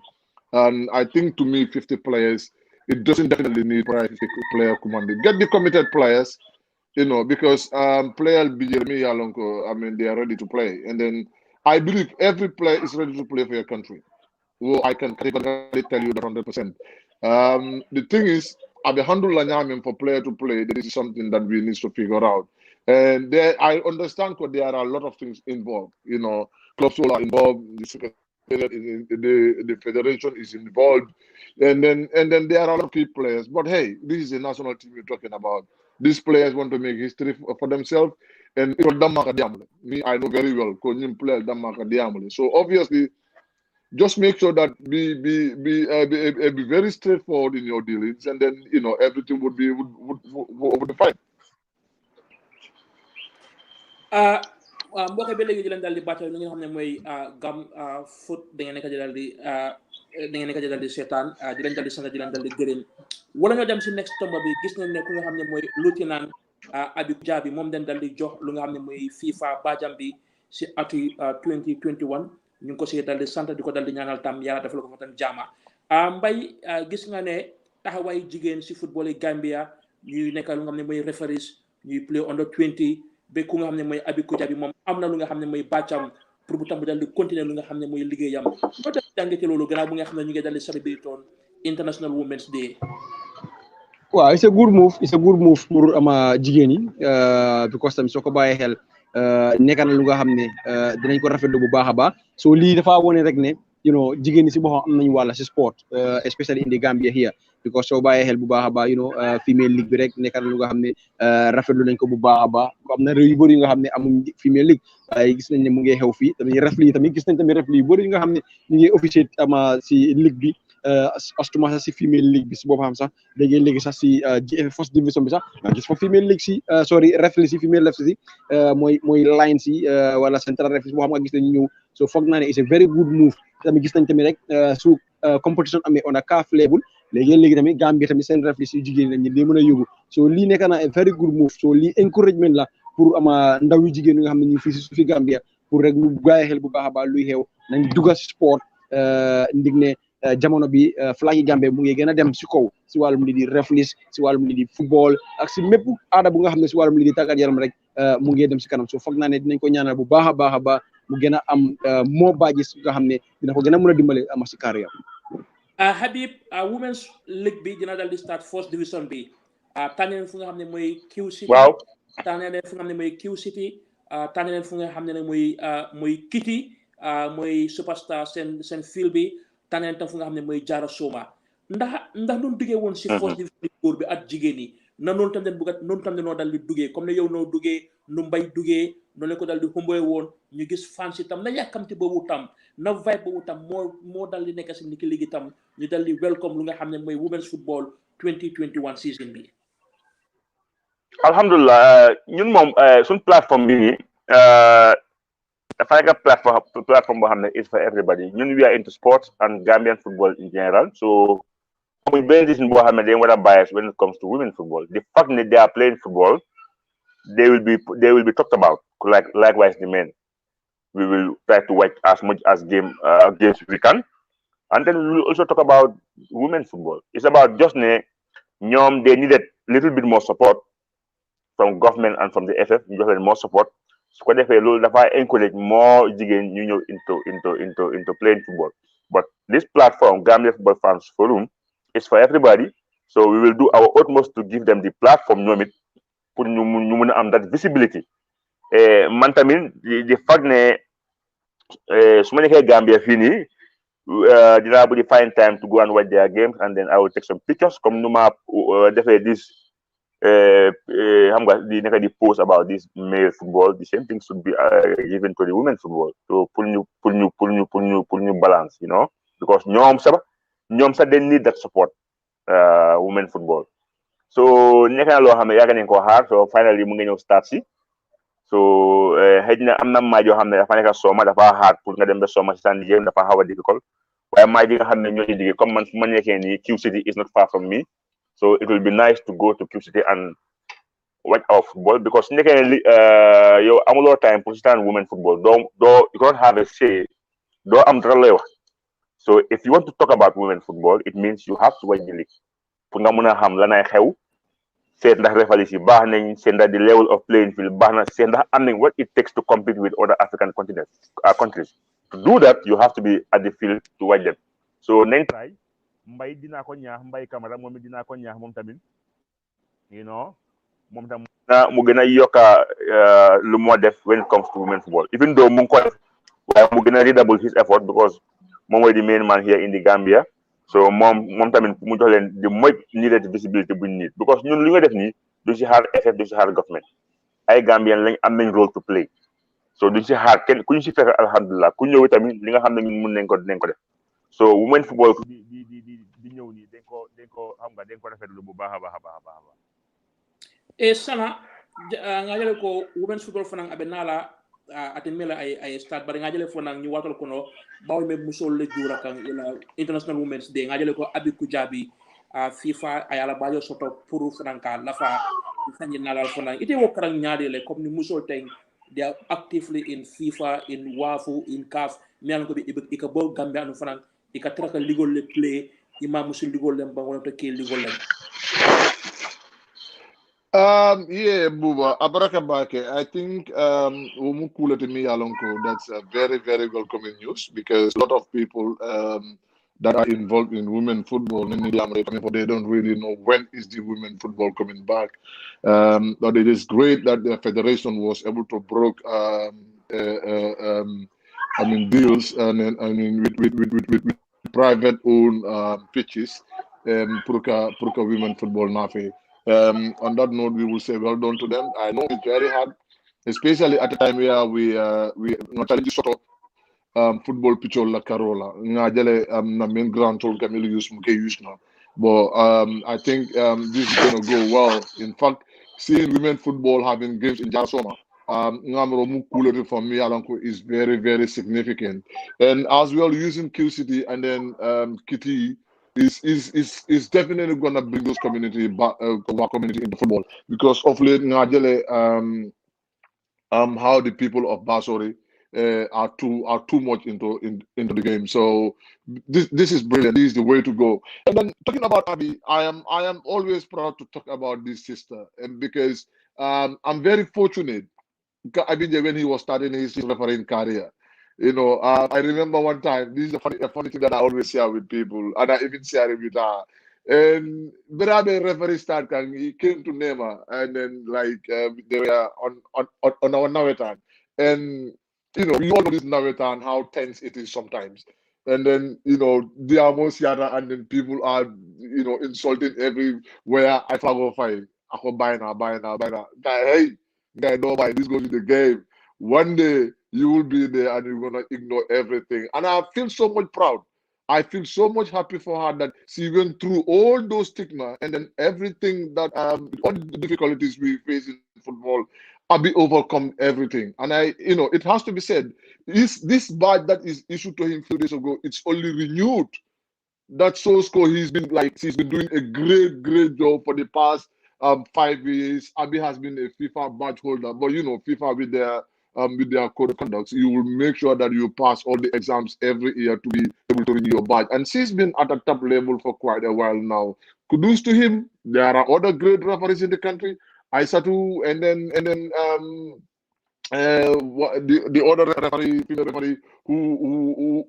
and I think to me 50 players it doesn't definitely need private player commanding. Get the committed players, because player Jeremy Alonko, I mean, they are ready to play. And then I believe every player is ready to play for your country. Well, I can categorically tell you that 100%. The thing is, at the handle for player to play, there is something that we need to figure out. And I understand that there are a lot of things involved. Clubs are involved, the federation is involved, and then there are a lot of key players. But hey, this is a national team we're talking about. These players want to make history for themselves, and it was me I know very well. So obviously, just make sure that be very straightforward in your dealings, and then everything would be fine. mbokk bi léegi di leen daal di bàttal li nga xam ne mooy gam foot da ngeen nekk di daal di seetaan di leen daal di sant di leen daal di gërëm wala ñoo dem si next tomba bi gis nañ ne ku nga xam ne mooy lieutenant Abi Jabi moom dañ daal di jox lu nga xam ne mooy FIFA baajam bi si atu 2021 ñu ngi ko si daal di sant di ko daal di ñaanal tam yàlla dafa la ko fa tam jaama mbay gis nga ne taxawaay jigéen si football yi Gambia ñuy nekk lu nga xam ne mooy referees ñuy play under 20 ba ku nga xam ne mooy Abi Jabi moom am na lu nga xam ne mooy bàccam pour bu tam bu daal di continuer lu nga xam ne mooy liggéeyam loo def jàngate loolu gannaaw bu nga xam ne ñu ngi daal di celebrate on International Women's Day. waaw it's a good move pour ama jigéen yi because tamit soo ko bàyyee xel nekk na lu nga xam ne dinañ ko rafetlu bu baax a baax so lii dafa wone rek ne jigéen ñi si boppam am nañu wàlla si sport especially in the Gambia here because soo bàyyee xel bu baax a baax female league bi rek nekk na lu nga xam ne rafetlu nañ ko bu baax a baax am na réew yu bëri yu nga xam ne amuñ female league waaye gis nañ ne mu ngi xew fii tamit refli yi tamit gis nañ tamit refli yu bëri yu nga xam ne ñu ngi officier ama si league bi astuma sax si female league bi si boppam sax léegi sax si first division bi sax gis fa female league si refli si female left si mooy line si wala central refli boo xam nga gis nañu ñëw so foog naa ne it's a very good move tamit gis nañ tamit rek su competition amee on a CAF level léegi tamit Gambia tamit seen refli si jigéen lañ di mën a yóbbu so lii nekk na a very good move so lii encouragement la pour ama ndaw yu jigéen yi nga xam ne ñu fi Gambia pour rek ñu bàyyi xel bu baax a baax luy xew nañ dugga si sport ndig ne jamono bi flag yi Gambie mu ngi gën a dem si kaw si wàllum li di reflis si wàllum li di football ak si mépp aada bu nga xam ne si wàllum li di tàggat yaram rek mu ngi dem si kanam so foog naa ne dinañ ko ñaanal bu baax a baax a baax mu gën a am moo baaji nga xam ne dina ko gën a mën a dimbale ama si carrière Habib Women's League bi dina dal di start first division bi tànneen fu nga xam ne mooy Q City waaw tànneen fu nga xam ne mooy Q City tànneen fu nga xam ne mooy Kitty mooy Superstar seen field bi tànneen tam fu nga xam ne mooy Jara Soma ndax noonu duggee woon si first division góor bi ak jigéen yi na noonu tam den bëgg noonu tam noo dal di duggee comme ne yow noo duggee nu mbay duggee noonu la ko dal di xumboy woon ñu gis fans yi tam na yàkkamti boobu tam na vibe boobu tam moo dal di nekk si niki léegi tam ñu dal di welcome lu nga xam ne mooy women's football 2021 season bi. alhamdulilah ñun moom suñ plateforme bi nii dafa nekk plateforme boo xam ne is for everybody ñun we are into sports and Gambian football in general so amuñ benn décision boo xam ne dañ war a bias when it comes to women football the fact that they are playing football they will be talked about likewise the men. We will try to watch as much as games we can, and then we will also talk about women's football. It's about just they needed a little bit more support from government and from the FF. You just need more support. So they encourage more jigéen ñu ñëw into playing football. But this platform, Gambia Football Fans Forum, is for everybody. So we will do our utmost to give them the platform pour ñu mën a am that visibility. Man tamit di fag ne su ma nekkee Gambia fii nii dinaa bëgg find time to go and watch their games and then I will take some pictures comme nu ma defee this xam nga di nekk di post about this male football the same thing should be given to the women football so pour ñu balance because ñoom sax they need that support women football so nekk na loo xam ne yàgg nañ ko xaar so finally mu ngi ñëw start si so xëy na am na maaj yoo xam ne dafa nekk sooma dafa hard pour nga dem ba sooma si sànni jéem dafa xaw a difficult waaye maaj yi nga xam ne ñoo ci digee comme man fu ma nekkee nii Q City is not far from me so it will be nice to go to Q City and watch our football because su nekkee ne yow amuloo time pour si sànni women football you cannot have a say doo am dara lay wax so if you want to talk about women football it means you have to watch the league pour nga mën a xam lanay xew seet ndax referees yi baax nañ seet ndax the level of playing field baax na seet ndax am nañ what it takes to compete with other African countries to do that you have to be at the field to watch them so nañ try mbay dinaa ko ñaax mbay Camara moom it dinaa ko ñaax moom tamit moom tam mu gën a yokka lu moo def when it comes to women football even though mu ngi ko def waaye mu gën a redouble his effort because moom mooy the main man here in the Gambia so moom tamit mu jox leen the much needed visibility buñ need because ñun li nga def nii du si xaar FF du si xaar government ay Gambian lañ am nañ role to play so duñ si xaar kenn ku ñu si fekk alhamdulilah ku ñëw tamit li nga xam ne ñun mun nañ ko dinañ ko def so women football di ñëw nii dañ ko xam nga dañ ko rafetlu bu baax a baax a baax a baax e sana ngajale ko women's football fanang abe nala atin mela ay start bari ngajale fanang ñu watal ko no bawo me musol le jura kan ila international women's day ngajale ko abi kujabi FIFA ayala bajo soto pour franka lafa sanyi nalal fanang ite wo karang nyaade le comme ni musol teng they are actively in FIFA in WAFU in CAF mi an ko be ika bo gambe anu fanang ika traka ligol le play imam musul ligol le bangono to ke ligol le Yeah, Buba, Abaraka Bake. I think that's a very, very welcoming news because a lot of people that are involved in women football they don't really know when is the women football coming back. But it is great that the federation was able to broke deals and with private owned pitches for women football nafe. On that note, we will say well done to them. I know it's very hard, especially at a time where we not challenge sort of football pitch la Carola. Ngajale na main ground told Camille use now. But I think this is gonna go well. In fact, seeing women football having games in Jasoma, for me, Alanko is very, very significant. And as well using Q City and then Kitty is definitely gonna bring those community back, our community into football because of late how the people of Basori are too much into the game. So this is brilliant. This is the way to go. And then talking about Abby, I am always proud to talk about this sister, and because I'm very fortunate. Abby when he was starting his refereeing career. You know, I remember one time, this is a funny thing that I always share with people, and I even share it with her. And Berabe referee started, he came to Nema, and then like they were on our Navetan. And, you know, we all know this Navetan, how tense it is sometimes. And then, you know, they are most yada, and then people are, you know, insulting everywhere. I flag off, I go buy now. Hey, guy, nobody, this goes to the game. One day you will be there and you're gonna ignore everything. And I feel so much proud. I feel so much happy for her that she went through all those stigma and then everything that all the difficulties we face in football, Abi overcome everything. And you know, it has to be said, this badge that is issued to him a few days ago, it's only renewed. That shows he's been doing a great job for the past 5 years. Abi has been a FIFA badge holder, but you know, FIFA with their code of conduct, you will make sure that you pass all the exams every year to be able to renew your badge. And she's been at the top level for quite a while now. Kudos to him. There are other great referees in the country. Aisatu, and then the other referee, female referee who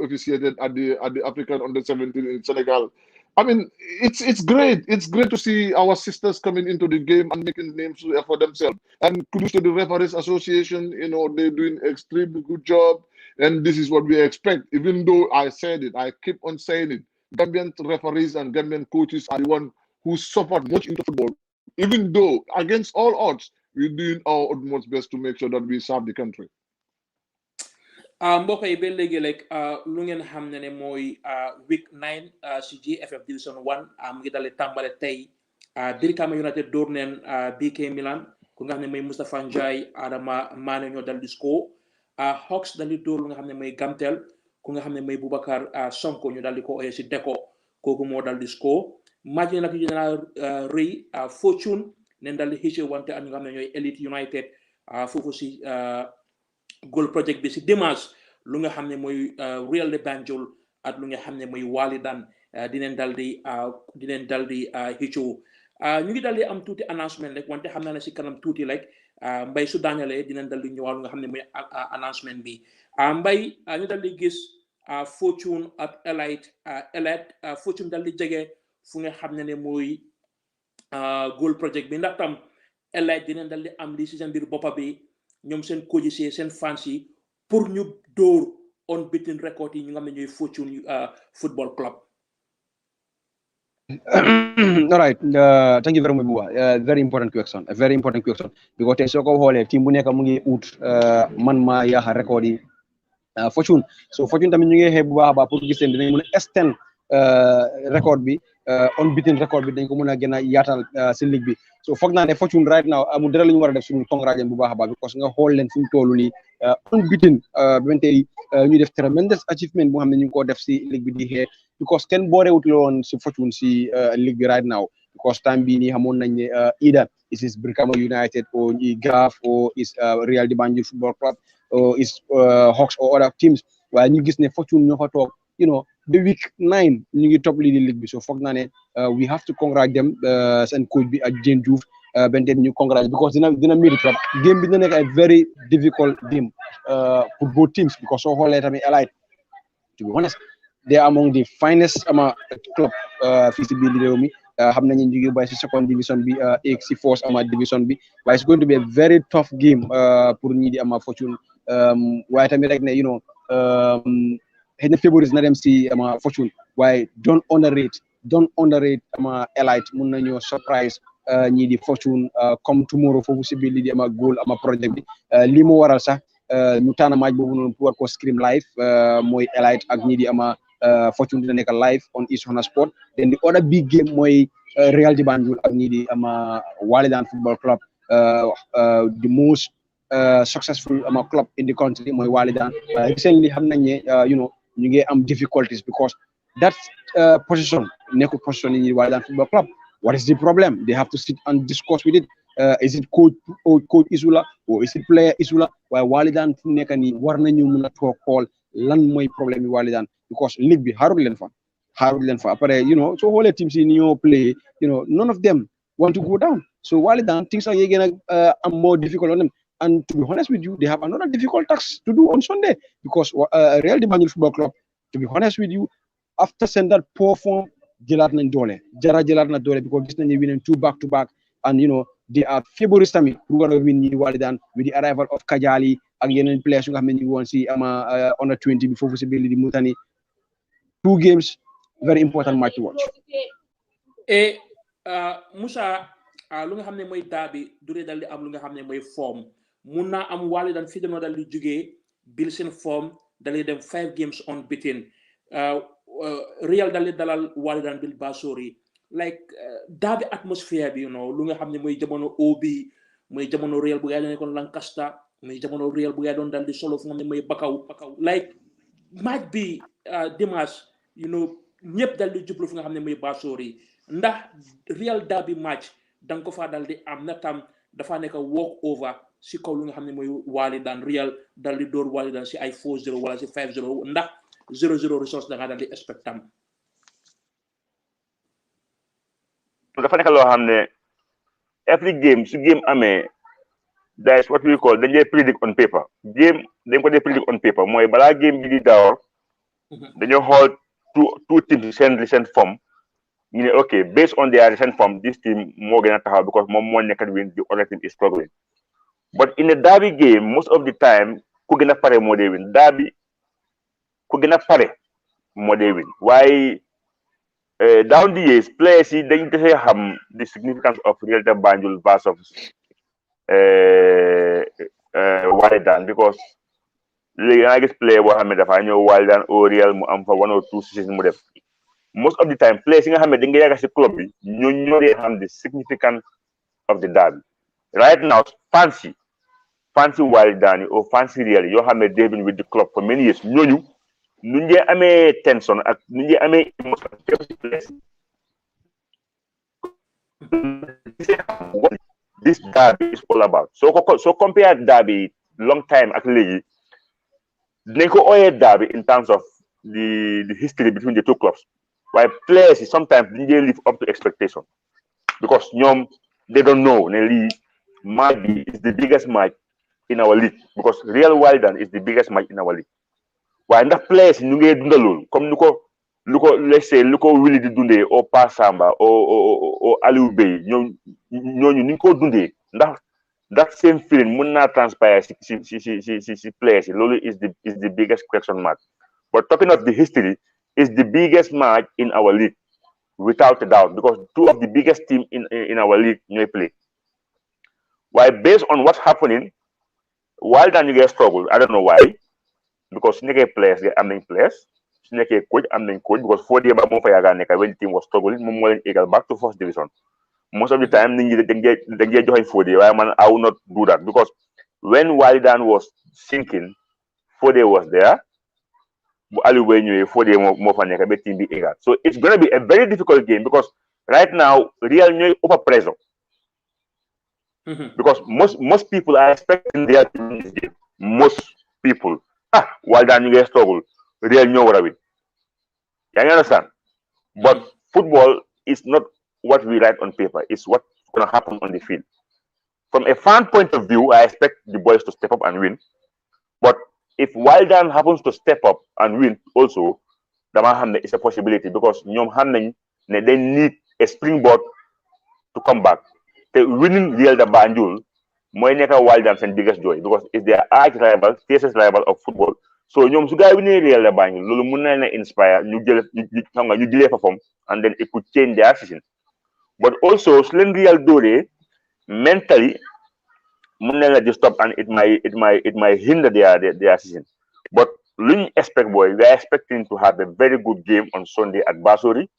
officiated at the African Under-17 in Senegal. I mean, it's great. It's great to see our sisters coming into the game and making names for themselves. And kudos to the Referees Association. You know, they're doing extremely good job. And this is what we expect. Even though I said it, I keep on saying it. Gambian referees and Gambian coaches are the one who suffered much into football. Even though, against all odds, we're doing our utmost best to make sure that we serve the country. mbokk yi ba léegi rek lu ngeen xam ne mooy week 9 si GFF Division 1 mu ngi dalee tàmbale tey Brikama United door neen BK Milan ku nga xam ne mooy Moustapha Njie Adama Mane ñoo dal di score Hawks dal di door lu nga xam ne mooy Gamtel ku nga xam ne mooy Boubacar Sonko ñu dal di ko oyee si Deko kooku moo dal di score match yi nag yu dina rëy Fortune neen dal di xëcc wante ak ñu nga xam ne ñooy Elite United foofu si goal project bi si dimanche lu nga xam ne mooy Real de Banjul ak lu nga xam ne mooy Walidan dineen dal di xëccoo ñu ngi dal di am tuuti announcement rek wante xam naa ne si kanam tuuti rek mbay su daañalee dineen dal di ñëwaat lu nga xam ne mooy announcement bi mbay ñu dal di gis Fortune ak Elite Fortune dal di jege fu nga xam ne mooy goal project bi ndax tam Elite dineen dal di am li si seen biir boppa bi ñoom seen coach yi seen fans yi pour ñu dóor unbeaten record yi ñu nga xam ne ñooy Fortune football club. All right. Thank you very much, Buba. Very important question. A very important question. Because tey soo ko xoolee team bu nekk mu ngi ut man maa yaaxa record yi Fortune so Fortune tamit ñu ngi xeeb bu baax a baax pour gis leen dinañ mën a extend record bi unbeaten record bi dañ ko mën a gën a yaatal si ligue bi so foog naa ne Fortune right now amul dara lu ñu war a def suñu congratulation bu baax a baax because nga xool leen fu ñu toll nii unbeaten ben tey ñu def tremendous achievement boo xam ne ñu ngi ko def si ligue bi di xee because kenn boorewut la woon si Fortune si ligue bi right now because time bii nii xamoon nañ ne either is Brikama United or Graf or is Real de Banjul Football Club or is Hawks or other teams waaye ñu gis ne Fortune ñoo fa toog you know the week 9 ñu ngi top league league bi so foog naa ne we have to congratulate them seen coach bi ak Jane Diouf ben tey ñu congratulate because dina mérite trop game bi dina nekk ay very difficult game for both teams because soo xoolee tamit Elite to be honest they are among the finest club fii si biir réew mi xam nañu ñu ngi bay si second division bi egg si force division bi waaye it's going to be a very tough game pour ñi di Fortune waaye tamit rek ne you know xëy na favoris na dem si Fortune waaye don't underrate Elite mun nañoo surprise ñi di Fortune comme tomorrow foofu si biir li di goal project bi lii moo waral sax ñu tànn match boobu noonu pour war ko stream live mooy Elite ak ñi di Fortune dina nekk live on East Hona Sport then the other big game mooy Real de Banjul ak ñi di Walidan Football Club the most successful club in the country mooy Walidan recently xam nañ ne you know ñu ngi am difficulties because that position nekkul position yi Walidan Football Club what is the problem they have to sit and discuss with it is it coach issue la or is it player issue la waaye Walidan fu nekk nii war nañu mun a toog xool lan mooy problème yi Walidan because league bi xaarul leen fa après you know so xoolee teams yi ni ñoo play you know none of them want to go down so Walidan things are gonna am more difficult on them and to be honest with you they have another difficult task to do on Sunday because Real de Banjul Football Club to be honest with you after send that poor form jëlaat nañ doole jëlaat na doole because gis nañ ne winning 2 back to back and you know they are favorites tamit pour war a win ñi Walidan with the arrival of Kajali ak yeneen players yu nga xam ne ñu ngi woon si under 20 bi foofu si biir di Mutani 2 games very important match to watch. et Musa lu nga xam ne mooy derby du dee dal di am lu nga xam ne mooy forme mun naa am Walidan fii dañoo dal di jógee bil seen forme dalay dem 5 games unbeaten Real dal di dalal Walidan bil Basori like derby atmosphere bi you know lu nga xam ne mooy jamono OB mooy jamono Real bu gaa doon nekkoon Lancaster mooy jamono Real bu gaa doon dal di solo fu nga xam ne mooy Bakaw like match bi dimanche you know ñëpp dal di jublu fu nga xam ne mooy Basori ndax Real derby match danga ko faa dal di am na tam dafa nekk walk over si kaw lu nga xam ne mooy Walidan Real dal di door Walidan si ay 4-0 wala si 5-0 ndax 0-0 result da nga dal di expectam dafa nekk loo xam ne every game su game amee that is what we call dañ lay predict on paper game dañ ko dee predict on paper mooy balaa game bi di daaw dañoo xool two teams seen recent form ñu ne ok based on their recent form this team moo gën a taxaw because moom moo nekk win the other team is struggling but in a derby game most of the time ku gën a pare moo dee win derby ku gën a pare moo dee win waaye down the years players yi dañ desee xam the significance of Real de Banjul versus Walidan because léegi da nga gis player boo xam ne dafa ñëw Walidan au Real mu am fa 1 or 2 seasons mu def most of the time players yi nga xam ne dañ nga yàgg si club bi ñoo dee xam the significance of the derby right now fancy Walidan yi or fancy Real yoo xam ne they've been with the club for many years ñooñu nu njee amee tension ak nu njee amee emotion this derby is all about so compare derby long time ak léegi dinañ ko ooyee derby in terms of the history between the two clubs waaye players yi sometimes dañ dee live up to expectation because ñoom they don't know ne lii match bi is the biggest match in our league because Real Walidan is the biggest match in our league waaye ndax players yi ñu ngee dundal loolu comme lu ko Willy di dundee o Pa Samba o Aliou Bey ñooñu ni ñu ko dundee ndax that same feeling mën naa transpire si players yi loolu is the biggest question mark but talking of the history is the biggest match in our league without a doubt, because two of the biggest teams in our league may play. Why, based on what's happening, while then you get struggle, I don't know why, because Snake players get players, Snake coach coach, because 4 years when the team was struggling, back to first division. Most of the time, they get joined 4 days. I will not do that, because when Walidan was sinking, 4 days was there. So it's going to be a very difficult game, because right now, Real New over pressure. Because most people are expecting Real to win this game. Most people. Walidan, you get struggle. Real New will win. You understand? But football is not what we write on paper. It's what's going to happen on the field. From a fan point of view, I expect the boys to step up and win. But if Walidan happens to step up and win also, it's a possibility, because they need a springboard to come back. The winning Real the Banjul, Walidan's biggest joy, because it's their arch rival, fiercest rival of football. So ñom su gaay winning Real the Banjul, lolu mën na inspire ñu perform, and then it could change their season. But also, Slen Real Dore mentally mën stop, and it might hinder their season. But we expect, we are expecting to have a very good game on Sunday at Basori.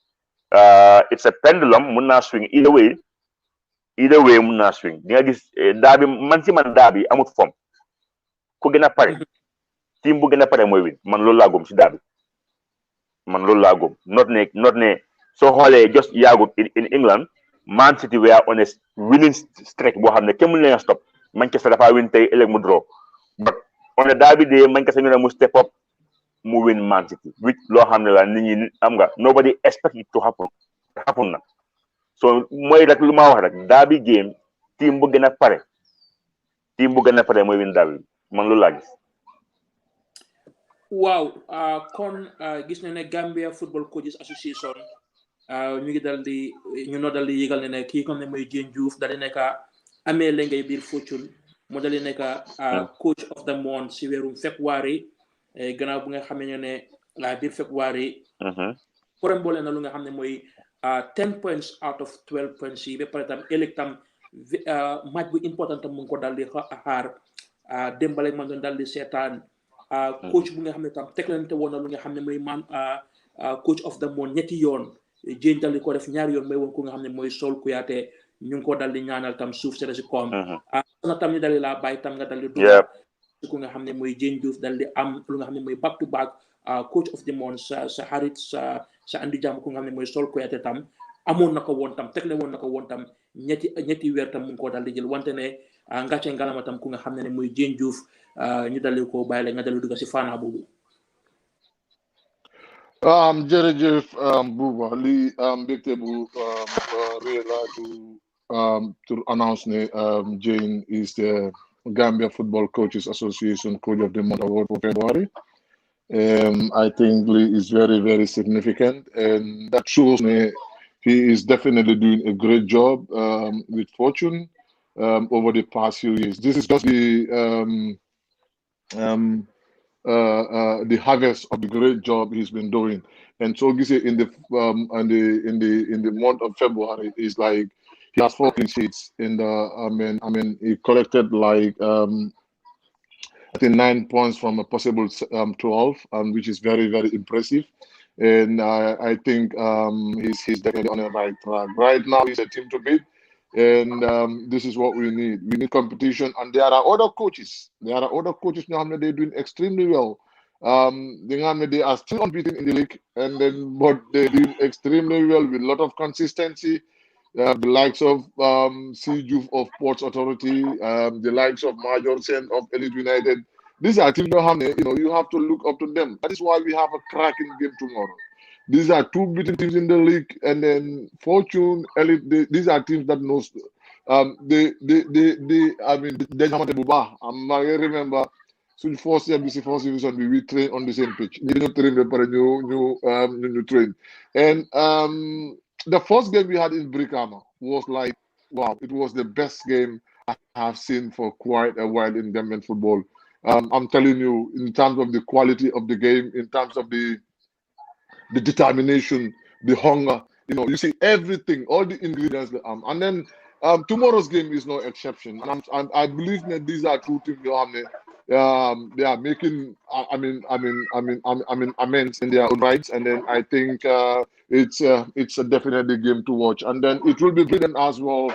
It's a pendulum, mën na swing either way mën na swing. Di nga gis derby man derby amut form. Ku gëna paré, team bu gëna paré moy win. Man loolu la gëm ci derby. Not ne so xolé just yagut in England, Man City were on a winning streak bo xamne kenn mën leen stop. Manchester dafa win tay elek mu draw. But on a derby day, Manchester ñu mu step up mu win Man City, which lo xamne la nit ñi am nga nobody expect it to happen na. So moy rek lu ma wax rek, derby game team bu gëna paré moy win derby. Man loolu la gis. Waaw, kon gis na ne Gambia Football Coaches Association ñu ngi dal di yëgal ne kii comme ne mooy Jane Diouf dal di nekk amee la ngay biir Fortune mu dal di nekk coach of the month si weerum February, gannaaw bu nga xamee ne biir February problème boole na lu nga xam ne mooy 10 points out of 12 points yi ba pare tam ëllëg tam match bu important tam mu ngi ko dal di xaar démbale man doon dal di seetaan coach bu nga xam ne tam teglante woon na lu nga xam ne mooy coach of the month ñetti yoon, Jane dal di ko def ñaari yoon may woon ku nga xam ne mooy Sol Kouyaté, ñu ngi ko dal di ñaanal tam suuf sere si koom na tam ñu dal di laa bàyyi tam nga dal di dugg ku nga xam ne mooy Jane Diouf dal di am lu nga xam ne mooy back to back coach of the month sa xarit sa andi jàmm ku nga xam ne mooy Sol Kouyaté tam amoon na ko woon tam tegle woon na ko woon tam ñetti weer tam mu ngi ko dal di jël, wante ne ngàcce ngalama tam ku nga xam ne mooy Jane Diouf ñu dal di ko bàyyi la nga dal di dugg si faana boobu. Jërëjëf Buba, li mbégte bu réer la to announce ne Jane is the Gambia Football Coaches Association Coach of the Month Award for February. I think Lee is very, very significant, and that shows me he is definitely doing a great job with Fortune over the past few years. This is just the harvest of the great job he's been doing. And so in the month of February is like he has 4 clean sheets in the he collected like I think 9 points from a possible 12, which is very, very impressive. And I think he's definitely on the right track. Right now he's a team to beat. And this is what we need. We need competition, and there are other coaches. They're doing extremely well. They are still unbeaten in the league, but they're doing extremely well with a lot of consistency. The likes of Sejuve of Ports Authority, the likes of Major Sen of Elite United. These are teams you have to look up to them. That is why we have a cracking game tomorrow. These are 2 beaten teams in the league, and then Fortune, Elite. These are teams that knows. I remember. So the first division, we train on the same pitch. We didn't train new train. And the first game we had in Brikama was like, wow, it was the best game I have seen for quite a while in Gambian football. I'm telling you, in terms of the quality of the game, in terms of the determination, the hunger, You see everything, all the ingredients. And then tomorrow's game is no exception. And I believe that these are two teams. They are making, amends in their own rights. And then I think it's a definitely game to watch. And then it will be brilliant as well,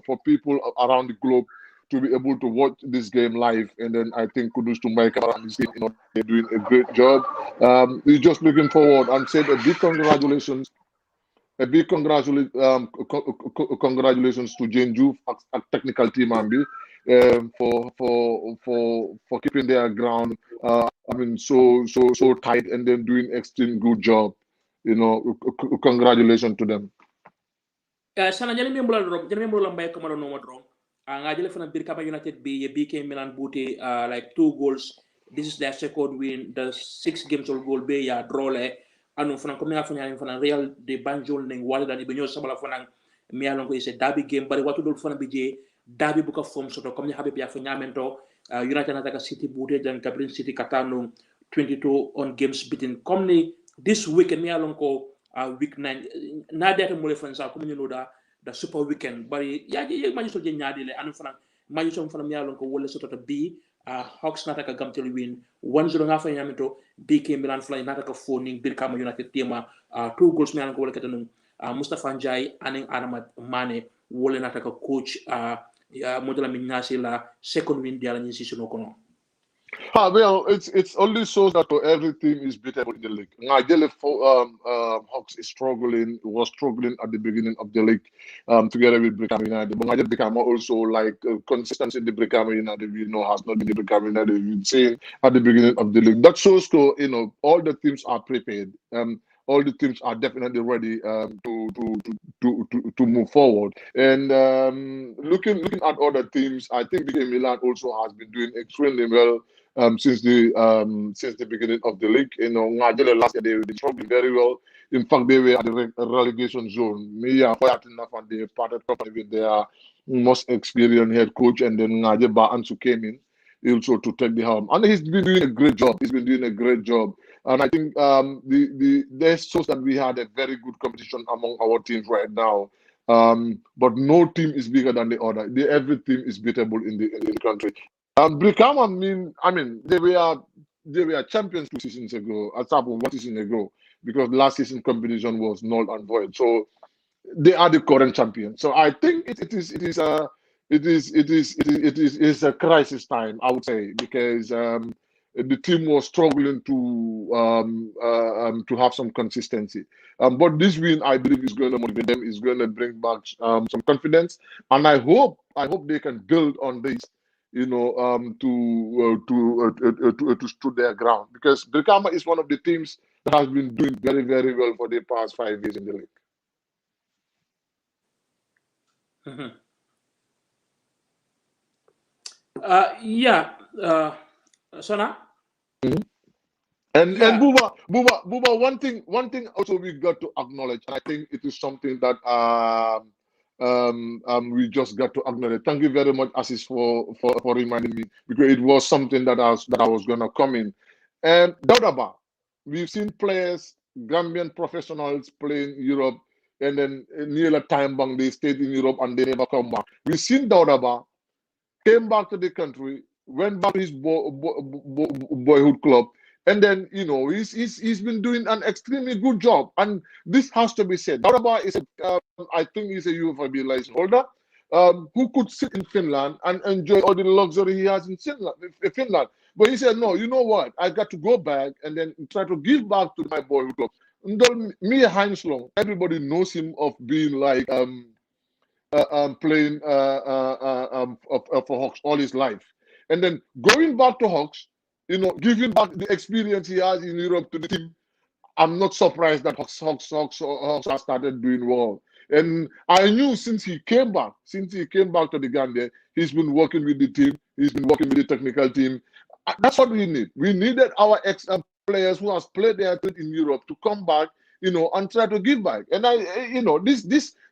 for people around the globe to be able to watch this game live. And then I think kudos to Mike and his team. They're doing a great job. We're just looking forward and said a big congratulations. A big congratulations to Jane Juve, a technical team, for keeping their ground. So tight, and then doing extreme good job. Congratulations to them. Sana jali membro mbay ko malo no dron. Nga jele fana Birkama United be BK Milan booty like 2 goals. This is their second win. The 6 games of goal be ya draw le. Anu fana ko mi afanya fana Real de Banjul ning wala dani be ñoo sabala fana mi alon ko ise derby game bari watu dol fana be je derby bu ko form soto comme ni Habib ya fa ñamento United nataka City booty dan Gabriel City katano 22 on games beaten comme ni this weekend mi alon ko week 9 na data mo le fan sa comme ñu no da super weekend bari yaji yeg maji so je ñaadi le anu fana maji so fana mi alon ko wala soto bi Hawks nataka gamtel win 1-0 nga fa ñamento BK Milan fly nataka phoning Birkama United tema 2 goals mi alon ko wala katanu Mustafa Njai aning Adama Mane wala nataka coach modela min nasi la second win dia la ñi season ko no. Well, it's only shows that every team is beatable in the league. Ngajele Hawks was struggling at the beginning of the league, together with Birkama United. But Ngajele Birkama also like consistency in the Birkama United, has not been the Birkama United we've seen at the beginning of the league. That shows all the teams are prepared. All the teams are definitely ready to move forward. And looking at other teams, I think BK Milan also has been doing extremely well since the beginning of the league. Last year they struggled very well. In fact, they were at the relegation zone. Mia and they parted company with their most experienced head coach, and then Ngajeba Ansu came in also to take the helm, and he's been doing a great job. And I think this shows that we had a very good competition among our teams right now. But no team is bigger than the other. Every team is beatable in the country. Birkama, they were champions 2 seasons ago, at top of 1 season ago, because last season competition was null and void. So they are the current champions. So I think it is a crisis time, I would say, because the team was struggling to have some consistency. But this win, I believe, is going to motivate them, is going to bring back some confidence, and I hope they can build on this, to stood their ground, because Birkama is one of the teams that has been doing very, very well for the past 5 years in the league. Sana. And Buba, one thing also we got to acknowledge, and I think it is something that we just got to acknowledge. Thank you very much, Assis, for reminding me, because it was something that I was gonna come in. And Daudaba, we've seen players, Gambian professionals playing Europe, and then near a time bang they stayed in Europe and they never come back. We've seen Daudaba came back to the country, went back to his boyhood club, and then he's been doing an extremely good job. And this has to be said. Daudaba is I think he's a UFIB license holder who could sit in Finland and enjoy all the luxury he has in Finland. But he said, no, you know what? I got to go back and then try to give back to my boyhood club. Me, Heinz Long, everybody knows him of being like playing for Hawks all his life. And then going back to Hawks, giving back the experience he has in Europe to the team, I'm not surprised that Hawks has started doing well. And I knew since he came back to the Gambia, he's been working with the team, he's been working with the technical team. That's what we need. We needed our players who has played their team in Europe to come back, and try to give back. And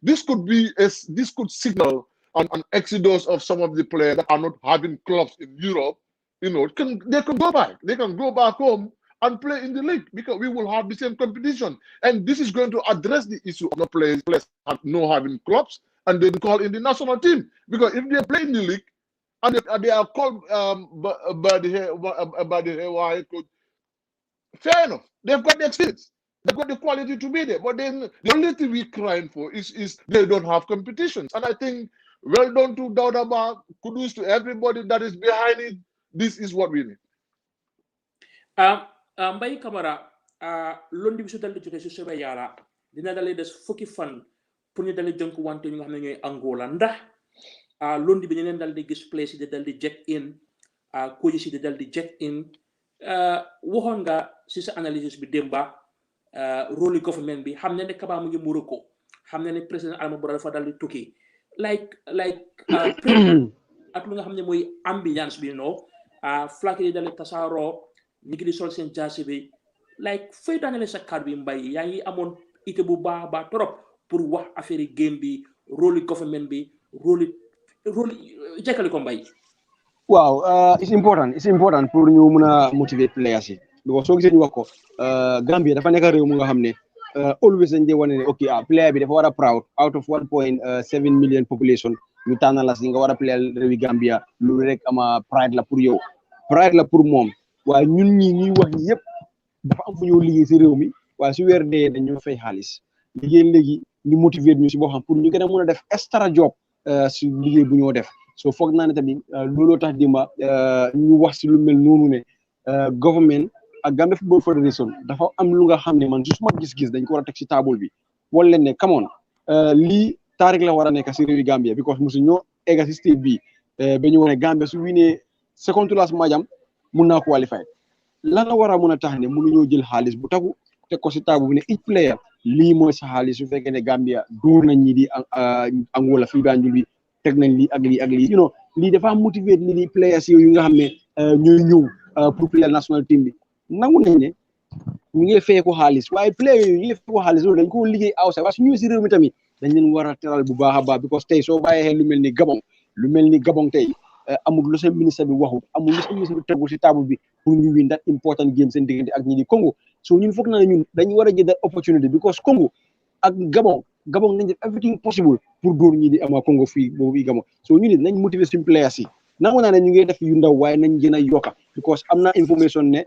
this could signal an exodus of some of the players that are not having clubs in Europe. They can go back. They can go back home and play in the league because we will have the same competition. And this is going to address the issue of no players no having clubs and then call in the national team. Because if they play in the league and they are called by the Hawaii coach, fair enough. They've got the experience. They've got the quality to be there. But then the only thing we're crying for is they don't have competitions. And I think well done to Daudaba, kudos to everybody that is behind it. This is what we need. Mbay Camara londi bi su dal di jote su sobe yàlla dina dalé des fukki fan pour ñu dalé jonk wante ñu nga xamné ñoy Angola ndax londi bi ñu leen dal di gis place di dal di check in ko ci di dal di check in waxon nga ci sa analysis bi demba role government bi xamné ne Kaba mu ngi Morocco xamné ne président Adama Barrow dafa dal di tukki like ak lu nga xamné moy ambiance bi no flag yi dal di tasaro ñi ngi di sol seen jaasi bi like fay daanale sa kàddu bi Mbay yaa ngi amoon ité bu baax trop pour wax affaire yi game bi rôle government bi rôle jekkali ko Mbay. waaw it's important pour ñu mën a motiver players yi because soo gisee ñu wax ko Gambia dafa nekk réew mu nga xam ne always dañ dee wane ne ok player bi dafa war a proud out of 1.7 million population ñu tànnal la si nga war a player réewi Gambia loolu rek ama pride la pour yow pride la pour moom. waaye ñun ñuy wax ñi yëpp dafa am fu ñoo liggéey si réew mi waaye su weer dee dañoo fay xaalis liggéey léegi ñu motiver ñu si boo xam pour ñu gën a mën a def extra job si liggéey bu ñoo def so foog naa ne tamit looloo tax dimba ñu wax si lu mel noonu ne government ak Gambia Football Federation dafa am lu nga xam ne man su suma gis-gis dañ ko war a teg si table bi wala leen ne come on lii taarik la war a nekk si réewi Gambia because mosu ñoo egga si state bi ba ñu wax ne Gambia su winee second to last majam mun naa qualifié lan la war a mën a tax ne mënuñoo jël xaalis bu tagu teg ko si taabu bi ne each player lii mooy sa xaalis su fekkee ne Gambia dóor nañ ñi di Angola fii Banjul bi teg nañ lii ak lii ak lii you know lii dafa motiver ni di players yooyu nga xam ne ñooy ñëw pour player national team bi nangu nañ ne ñu ngi fay ko xaalis waaye player yooyu ñu ngi fay ko xaalis loolu dañ ko liggéey outside waaye su ñëwee si réew mi tamit dañ leen war a teral bu baax a baax because tey soo bàyyee xel lu mel ni Gabon tey amul lu seen ministre bi waxul amul lu seen ministre bi tegul si table bi pour ñu win that important game seen diggante ak ñi di Congo so ñun foog na ne ñun dañu war a jël that opportunity because Congo ak Gabon nañ def everything possible pour dóor ñi di ama Congo fii boobu Gabon so ñu nit nañ motiver suñu players yi nangu naa ne ñu ngi def yu ndaw waaye nañ gën a yokka because am na information ne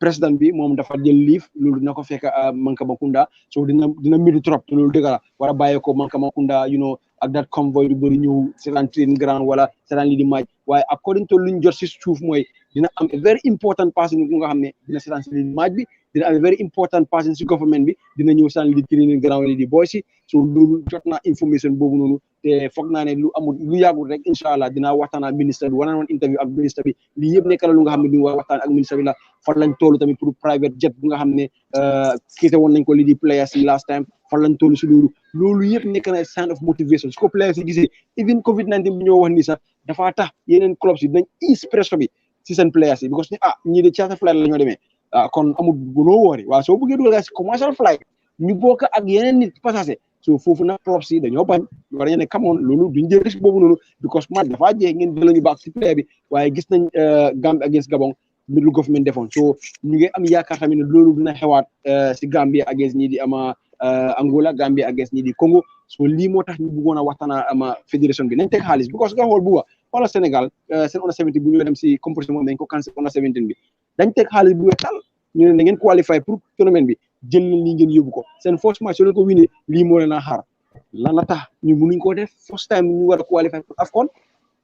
président bi moom dafa jël liif loolu dina ko fekk Mankamakunda so dina midi trop te loolu dëgg la war a bàyyee ko Mankamakunda you know ak that convoy du bëri ñëw seetaan training ground wala seetaan lii di match waaye according to luñ jot si suuf mooy dina am a very important person ku nga xam ne dina seetaan si lii di match bi dina am a very important person si government bi dina ñëw seetaan lii di training ground lii di boy si so loolu jot naa information boobu noonu te foog naa ne lu yàggul rek incha allah dinaa waxtaan ak ministre bi one-on-one interview ak ministre bi lii yëpp nekk na lu nga xam ne duñu war waxtaan ak ministre bi la fan lañ toll tamit pour private jet bu nga xam ne kiite woon nañ ko lii di players yi last time fan lañ toll si loolu yëpp nekk na sign of motivation su ko players yi gisee even COVID-19 bi ñoo wax nii sax dafa tax yeneen clubs yi dañ ease pressure bi si seen players yi because ñii de charter flight la ñoo demee kon amul gunoo woori waaw soo bëggee dugal si commercial flight ñu bokk ak yeneen nit passager so foofu nag clubs yi dañoo bañ war nañu ne come on loolu duñ jël risque boobu noonu because match dafa jeex ngeen jël ñu baax si player bi waaye gis nañ Gambia against Gabon mbir lu government defoon so ñu ngi am yaakaar tamit ne loolu dina xewaat si Gambia against ñii di ama Angola Gambia against ñii di Congo so lii moo tax ñu bëggoon a waxtaan ama fédération bi nañ teg xaalis because nga xool bu wala Sénégal seen under 17 bu ñu dem si compétition moom dañ ko cancel under 17 bi dañ teg xaalis bu wetal ñu ne da ngeen qualifié pour tournament bi jël leen lii ngeen yóbbu ko seen first match soo leen ko winee lii moo leen a xaar lan la tax ñu mënuñ koo def first time ñu war a qualifié pour AFCON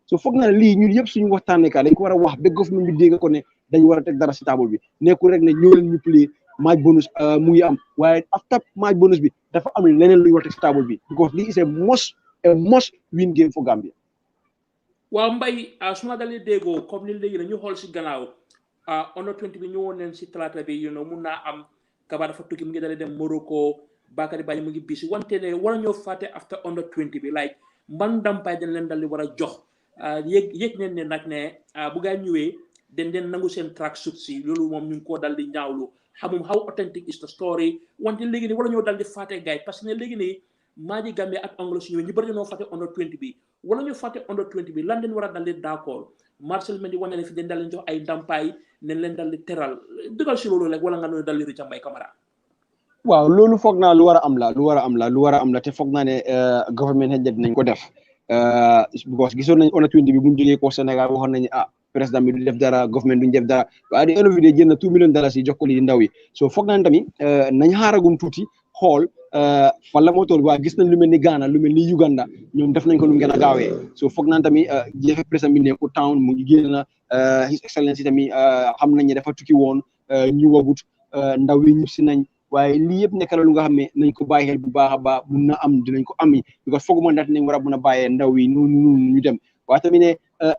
so foog naa ne lii ñun yëpp suñu waxtaanee dañ ko war a wax ba government bi dégg ko ne dañ war a teg dara si table bi nekkul rek ne ñoo leen ñu play match bonus mu ngi am waaye after match bonus bi dafa am leneen lu ñu war a teg si table bi because lii is a must win game for Gambia. waaw Mbay su ma dalee déggoo comme ni léegi ñu xool si gannaaw under 20 bi ñëwoon nañ si talaata bi mun naa am Kaba dafa tukki mu ngi dalee dem Morocco Bakary Badji mu ngi bisi wante ne war a ñoo fàtte after under 20 bi like mban ndampaay dañ leen dal di war a jox yëg neen ne nag ne bu gaa ñëwee dañ leen nangu seen track suit si loolu moom ñu ngi koo dal di ñaawlu xamum how authentic is the story wante léegi nii wala ñoo dal di fàtte gaay parce que ne léegi nii maaji Gambia ak Angola su ñëwee ñu bëri ñoo fàtte under 20 bi wala ñu fàtte under 20 bi lan leen war a dal di d'accord Marcel Mendy wane ne fi dañ dal leen jox ay ndampaay nañ leen dal di teral dugal si loolu rek wala nga noonu dal di rëcc Mbay Camara. waaw loolu foog naa lu war a am la te foog naa ne government xëy na dinañ ko def because gisoon nañ under 20 bi bu ñu jógee ko Sénégal waxoon nañu président bi du def dara government duñ def dara waaye di end of the day jël na $2 million yi jox ko li ndaw yi so foog naa ne tamit nañ xaaragum tuuti xool fan la moo toll waaye gis nañ lu mel ni Ghana lu mel ni Uganda ñoom def nañ ko lu mu gën a gaawee so foog naa tamit jeexe président bi nekku town mu ngi génn na his excellence tamit xam nañ ne dafa tukki woon ñu wagut ndaw yi ñëpp si nañ waaye lii yëpp nekk na lu nga xam ne nañ ko bàyyi xel bu baax a baax mun na am dinañ ko ami because foog moo ndax nañ war a mun a bàyyee ndaw yi noonu ñu dem waaye tamit ne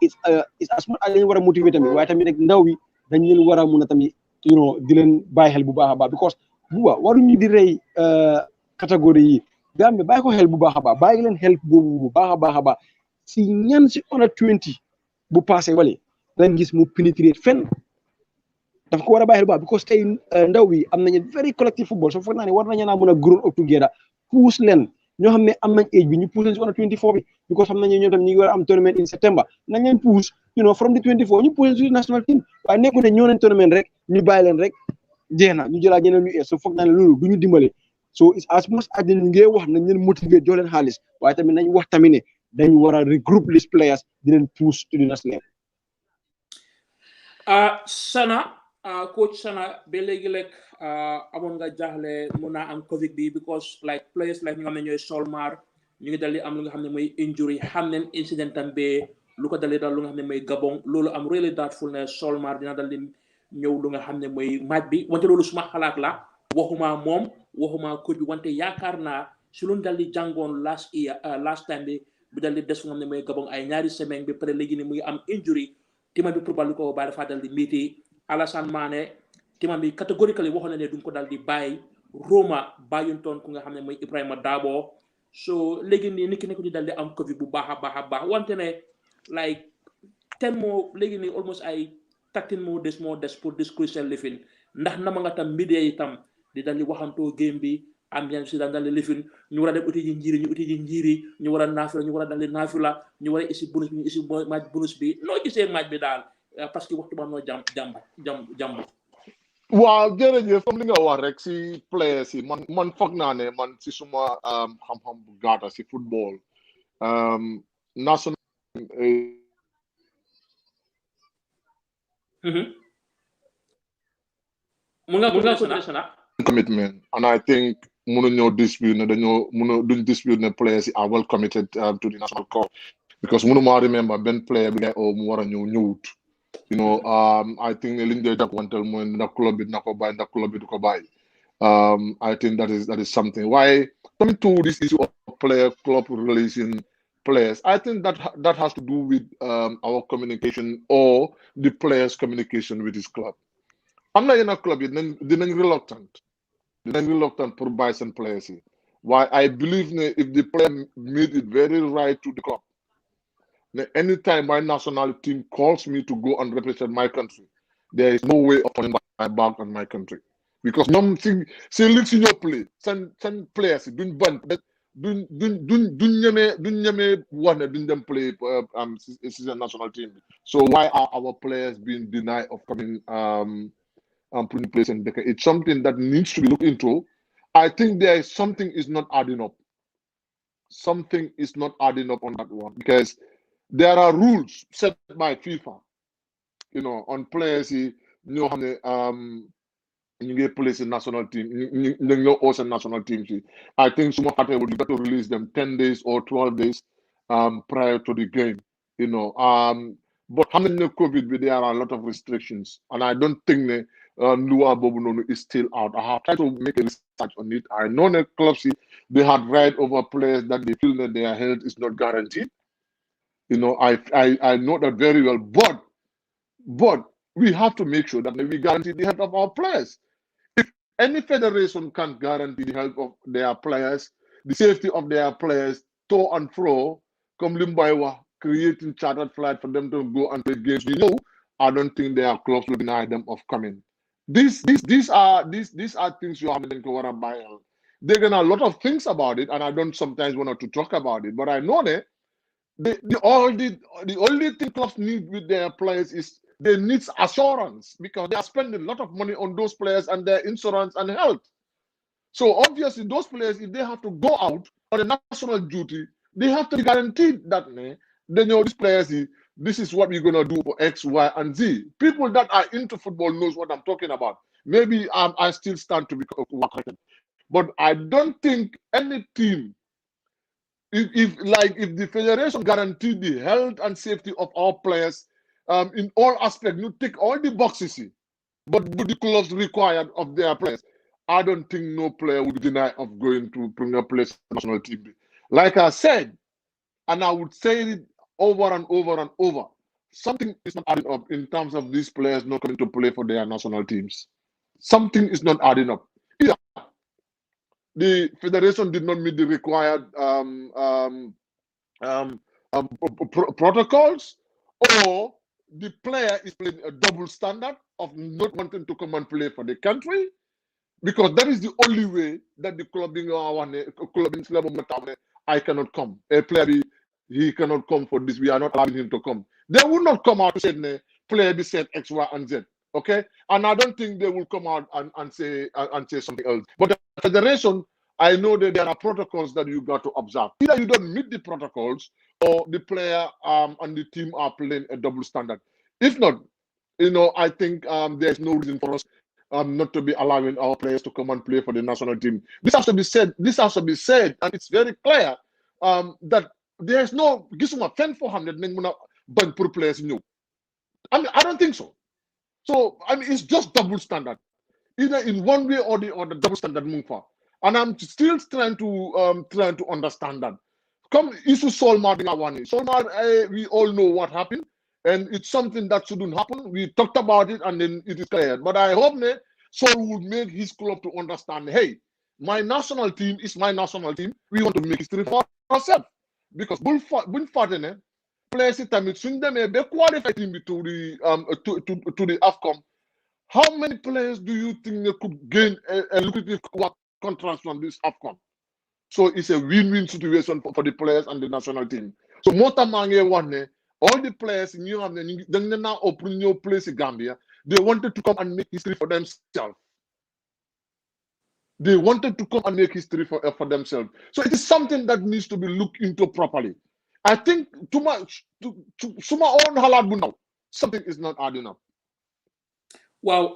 it's as much as dañ war a motiver tamit waaye tamit rek ndaw yi dañ leen war a mun a tamit di leen bàyyi xel bu baax a baax because buba waruñu di rey catégorie yi Gambie bàyyi ko xel bu baax a baax bàyyi leen xel boobu bu baax a baax a baax si ñan si under 20 bu passé wale lañ gis mu pénétrer fenn daf ko war a bàyyi xel bu baax because tey ndaw bi am nañu very collective football so foog naa ne war nañu naa mën a grow up together puus leen ñoo xam ne am nañ age bi ñu puus leen si under 24 bi because xam nañu ñoom tam ñu ngi war a am tournament in September nañ leen puus from the 24 ñu puus leen si national team waaye nekku ne ñoo nañ tournament rek ñu bàyyi leen rek jeex na ñu jëlaat ñeneen ñu so foog naa ne loolu du ñu dimbale so it's as much as ñu ngi wax nañ leen motiver jox leen xaalis waaye tamit nañ wax tamit ne dañu war a regroup these players di leen push to the national level. Sana coach Sana ba léegi rek amoon nga jaaxle mun naa am Covid bi because like players like ñu nga xam ne ñooy Solmar ñu ngi dal di am lu nga xam ne mooy injury xam nañ incident am be lu ko dalee dal lu nga xam ne mooy Gabon loolu am really doubtful ne Solmar dina dal di ñëw lu nga xam ne mooy match bi wante loolu suma xalaat la waxuma moom waxuma coach bi wante yaakaar naa si lu dal di jàngoon last time bi bu dal di des fu nga xam ne mooy Gabon ay ñaari semaine bi pare léegi ni mu ngi am injury tima bi probably ko bàyyi dafa dal di métti Alassane Mané tima bi catégoriquement waxoon na ne duñ ko dal di bàyyi Roma bàyyuntoon ku nga xam ne mooy Ibrahima Dabo so léegi nii nit ki nekk di dal di am Covid bu baax a baax wante ne like 10 moo léegi nii almost ay 13 moo des pour this crucial lifin ndax nama nga tam midee itam di dal di waxantoo game bi ambiance si dal di lifin ñu war a dem uti ji njiiri ñu war a naafila ñu war a dal di naafila ñu war a isi bonus bi ñu isi match bonus bi noo gisee match bi daal parce que waxtu ba noo jàmbat waaw jërëjëf comme li nga wax rek si players yi man foog naa ne man si suma xam-xam bu gàtta si football national commitment and I think mënuñoo dispute ne duñ dispute ne players yi are well committed to the national cause because mënuma remember benn player bi ngay mu war a ñëwut I think ne liñ dee jàppantel mooy ndax club bi na ko bàyyi ndax club bi du ko bàyyi I think that is something why coming to this issue of player club relation players I think that has to do with our communication or the players communication with his club am na yenn club yi dinañ reluctant pour bàyyi seen players yi why I believe ne if the player made it very right to the club anytime my national team calls me to go and represent my country, there is no way of turning my back on my country. Because ñoom si li si ñoo play seen players yi duñ ban duñ ñemee wax ne duñ dem play si seen national team bi. So why are our players being denied of coming putting place in Becca? It's something that needs to be looked into. I think there is something is not adding up. Something is not adding up on that one because there are rules set by FIFA, on players you know you get place in national team, you also national team. I think some would better release them 10 days or 12 days prior to the game, but how many COVID there are a lot of restrictions, and I don't think the Lua Bobunono is still out. I have tried to make a research on it. I know the clubs they had right over players that they feel that their health is not guaranteed. I know that very well, but we have to make sure that we guarantee the health of our players. If any federation can't guarantee the health of their players, the safety of their players, to and fro, come Limbaiwa, creating chartered flight for them to go and play games, I don't think their clubs will deny them of coming. These are things you have to buy. They're gonna a lot of things about it, and I don't sometimes want to talk about it, but I know that the only thing clubs need with their players is they need assurance because they are spending a lot of money on those players and their insurance and health. So obviously, those players, if they have to go out on a national duty, they have to be guaranteed that they know these players, this is what we're going to do for X, Y, and Z. People that are into football knows what I'm talking about. Maybe I still stand to be corrected. But I don't think any team, if the federation guaranteed the health and safety of our players in all aspects, you tick all the boxes, but do the clubs required of their players, I don't think no player would deny of going to bring a place in the national team. Like I said, and I would say it over and over and over, something is not adding up in terms of these players not coming to play for their national teams. Something is not adding up. Either the federation did not meet the required protocols, or the player is playing a double standard of not wanting to come and play for the country, because that is the only way that the club I cannot come. A player, he cannot come for this. We are not allowing him to come. They will not come out to say, player be said X, Y, and Z. Okay, and I don't think they will come out and say something else. But the federation, I know that there are protocols that you got to observe. Either you don't meet the protocols, or the player and the team are playing a double standard. If not, I think there's no reason for us not to be allowing our players to come and play for the national team. This has to be said. And it's very clear that there's no gisuma 400 ban pour players new. I mean, I don't think so. So I mean, it's just double standard, either in one way or the other. Double standard move. And I'm still trying to understand that. Come issue Solmar Dingawani. Solmar, we all know what happened, and it's something that shouldn't happen. We talked about it, and then it is cleared. But I hope Sol would make his club to understand, hey, my national team is my national team. We want to make history for ourselves. Because players swing them a qualified team to the AFCON. How many players do you think they could gain a lucrative contract from this AFCON? So it's a win-win situation for the players and the national team. So all the players in now open new place in Gambia, they wanted to come and make history for themselves. They wanted to come and make history for themselves. So it is something that needs to be looked into properly. I think too much to my own halal now. Something is not adding up. Wow,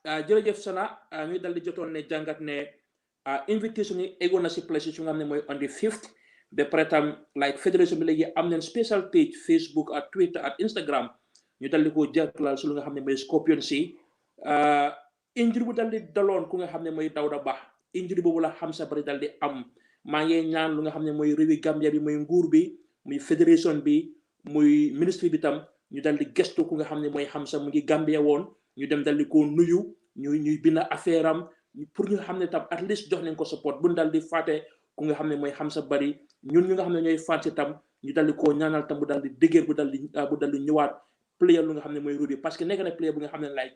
jërëjëf Sana ñu dal di jotoon ne jàngat ne invitation yi eggoon na si places yu nga xam ne mooy on the 5th ba pare tam like fédération bi léegi am nañ special page Facebook ak Twitter ak Instagram ñu dal di ko jàppalal su lu nga xam ne mooy Scorpion si injury bu dal di daloon ku nga xam ne mooy Dawda Bah injury boobu la Hamza Barry dal di am maa ngi ñaan lu nga xam ne mooy réewi Gambia bi muy nguur bi muy fédération bi muy ministre bi tam ñu dal di gestu ku nga xam ne mooy Hamza mu ngi Gambia woon ñu dem dal di ko nuyu ñuy bind affaire am pour ñu xam ne tam at least jox nañ ko support bu dal di fàtte ku nga xam ne mooy Hamza Barry ñun ñu nga xam ne ñooy fàtte tam ñu dal di ko ñaanal tam bu dal di dëgër bu dal di ñëwaat player lu nga xam ne mooy Rudy parce que nekk na player bu nga xam ne like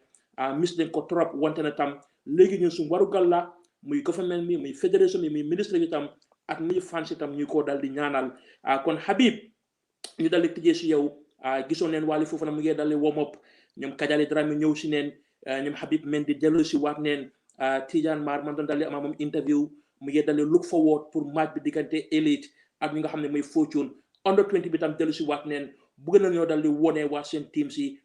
miss nañ ko trop wante na tam léegi ñun suñu warugal la muy government bi muy fédération bi muy ministre bi tam ak muy fans tam ñu ko dal di ñaanal kon Habib ñu dal di tëjee si yow gisoon neen Wally Fofana mu ngi dal di warm up ñoom Kajali Dramé ñëw si neen ñoom Habib Mendy dellu si waat neen Tidiane Mar man doon dal di am moom interview mu ngi dal di look forward pour match bi diggante Elite ak ñi nga xam ne mooy Fortune under 20 bi tam dellu si waat neen bëgg na ñoo dal di wone waa seen team si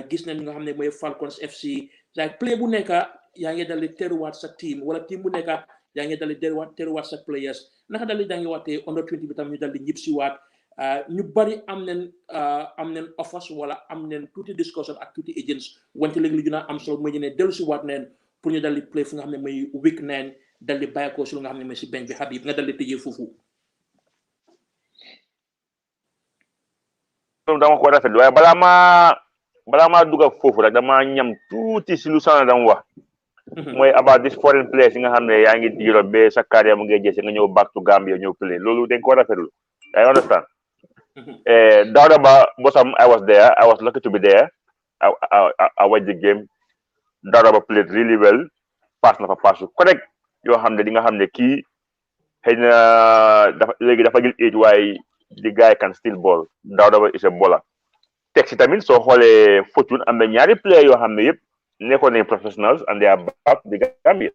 gis nañ ñi nga xam ne mooy Falcons FC like play bu nekk yaa ngi dal di teruwaat sa team wala team bu nekk yaa ngi dal di teruwaat sa players naka dal di jàngiwaatee under 20 bi tam ñu dal di ñib si waat ñu bari am nañ offers wala am nañ tuuti discussion ak tuuti agents wante léegi li dina am solo mooy ne dellu si waat neen pour ñu dal di play fu nga xam ne mooy week 9 dal di bàyyi ko si lu nga xam ne mooy si bench bi Habib nga dal di tëjee foofu. dama ko rafetlu waaye balaa maa dugg foofu rek dama ñam tuuti si lu Sana dama wax. mooy about this foreign players yi nga xam ne yaa ngi di Europe ba sa carrière mu ngi jëse nga ñëw back to Gambia ñëw play loolu dañ ko rafetlu. I understand. Dawda Bah Bosam, I was there. I was lucky to be there. I watched the game. Dawda Bah played really well. Pass na fa pass correct. Yoo xam ne di nga xam ne kii xëy na léegi dafa gis age waaye the guy can still ball. Dawda Bah is a baller. teg si tamit soo xoolee Fortune am na ñaari player yoo xam ne yëpp nekkoon nañ professionals and they are back di Gambia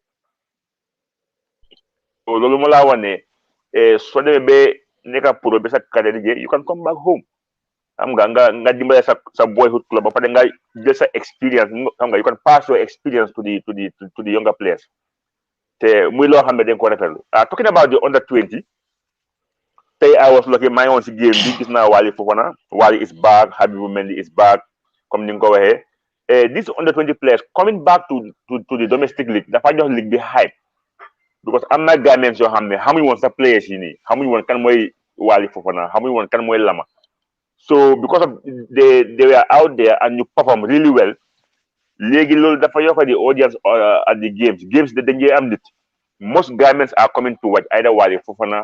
loolu ma laa wax ne soo demee ba nekk pro ba sa carrière di you can come back home xam nga dimbale sa boyhood club ba pare nga jël sa experience xam nga you can pass your experience to the younger players te muy loo xam ne dañ ko rafetlu talking about the under 20 tey I was lucky maa ngi woon si game bi gis naa Wally Fofana Wally is back Habibou Mendy is back comme ni nga ko waxee this under 20 players coming back to the domestic league dafa jox league bi hype because am na Ghanaians yoo xam ne xamuñu woon sa players yi nii xamuñu woon kan mooy Wally Fofana xamuñu woon kan mooy Lama so because of they were out there and you perform really well léegi loolu dafa yokk the audience at the games dañ am nit most Ghanaians are coming to watch either Wally Fofana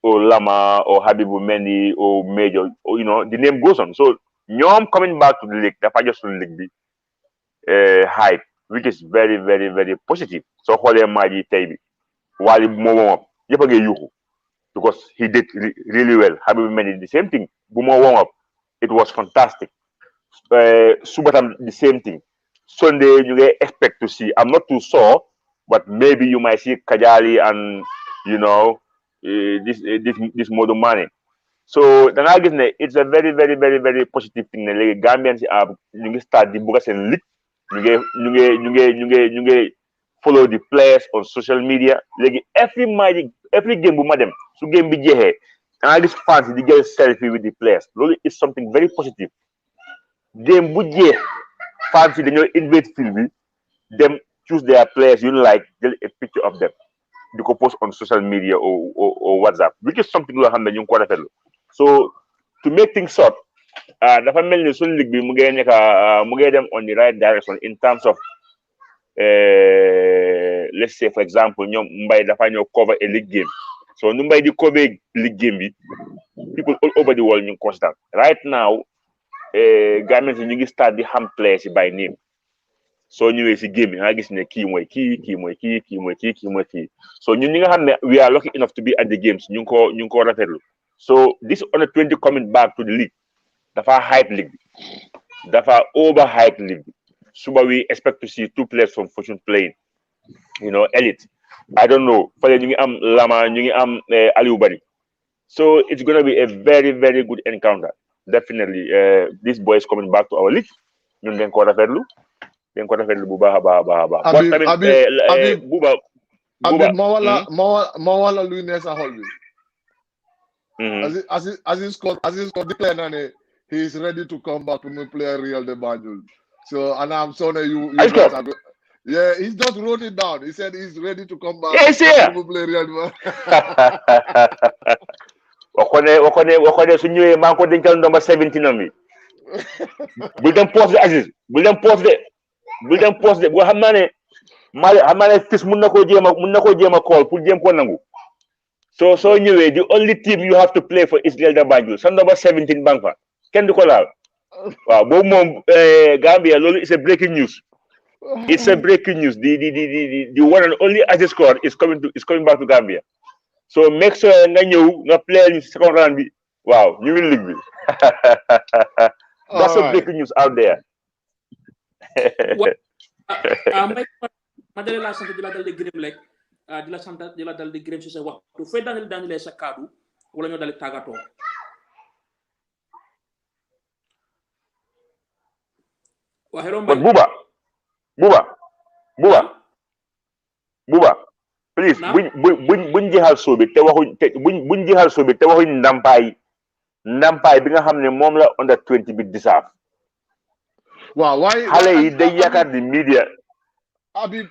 or Lama or Habibou Mendy or Major or the name goes on so ñoom coming back to the league dafa jox suñu league bi hype which is very very very positive so xoolee match yi tey bi Wally moo warm up yëpp a ngi yuuxu because he did really well Habibou Mendy the same thing bu moo warm up it was fantastic suba tam the same thing Sunday ñu ngi expect to see I'm not too sure but maybe you might see Kajali and this Modou Mane so da ngaa gis ne it's a very very very very positive thing ne léegi Gambians ñu ngi start di bugg seen league ñu ngi follow the players on social media léegi every game bu ma dem su game bi jeexee da ngaa gis fans yi di jël selfie with the players loolu is something very positive game bu jeex fans yi dañoo invade field bi dem choose their players you like jël a picture of them di ko post on social media or WhatsApp which is something loo xam ne ñu ngi ko rafetlu so to make things short dafa mel ni suñu ligue bi mu ngi dem on the right direction in terms of let's say for example ñoom Mbay dafa ñëw cover a league game so nu Mbay di cover league game bi people all over the world ñu ngi constant right now Gambians ñu ngi start di xam players yi by name soo ñëwee si game bi nga gis ne kii mooy kii so ñun ñi nga xam ne we are lucky enough to be at the games ñu ngi ko rafetlu so this under 20 coming back to the league dafa hype league bi dafa over hype league bi suba we expect to see 2 players from Fortune playing elite I don't know fale ñu ngi am Lama ñu ngi am Aliou Bari so it's gonna be a very very good encounter definitely this boy is coming back to our league ñun dañ ko rafetlu bu baax a baax tamit buba ma wala luy ne sa xol bi Aziz Scott declare na ne he is ready to come back to play Real de Banjul so and I'm sorry you guys are yeah he just wrote it down he said he's ready to come back to play Real de waxone su ñëwee maa ngi ko dencal number 17 am bi bul dem poste de Aziz bul dem poste de boo xam naa ne fis mun na koo jéem a call pour jéem koo nangu soo ñëwee the only team you have to play for is Real de Banjul sa number 17 bang fa kenn du ko laal waaw boobu moom Gambia loolu it's a breaking news the one and only Aziz score is coming back to Gambia so make sure nga ñëw nga play ñu second round bi waaw ñu win league bi that's a breaking news out there ma dale la sant di la dal di gërëm rek di la sant di la dal di gërëm si sa waxtu fay daanele sa kaddu wala ñoo dal tàggatoo wa Hello Mbay buba please buñ jeexal soo bi te waxuñ ndampaay bi nga xam ne moom la under 20 bi disaaf waaw waaye xale yi day yaakaar di media Habib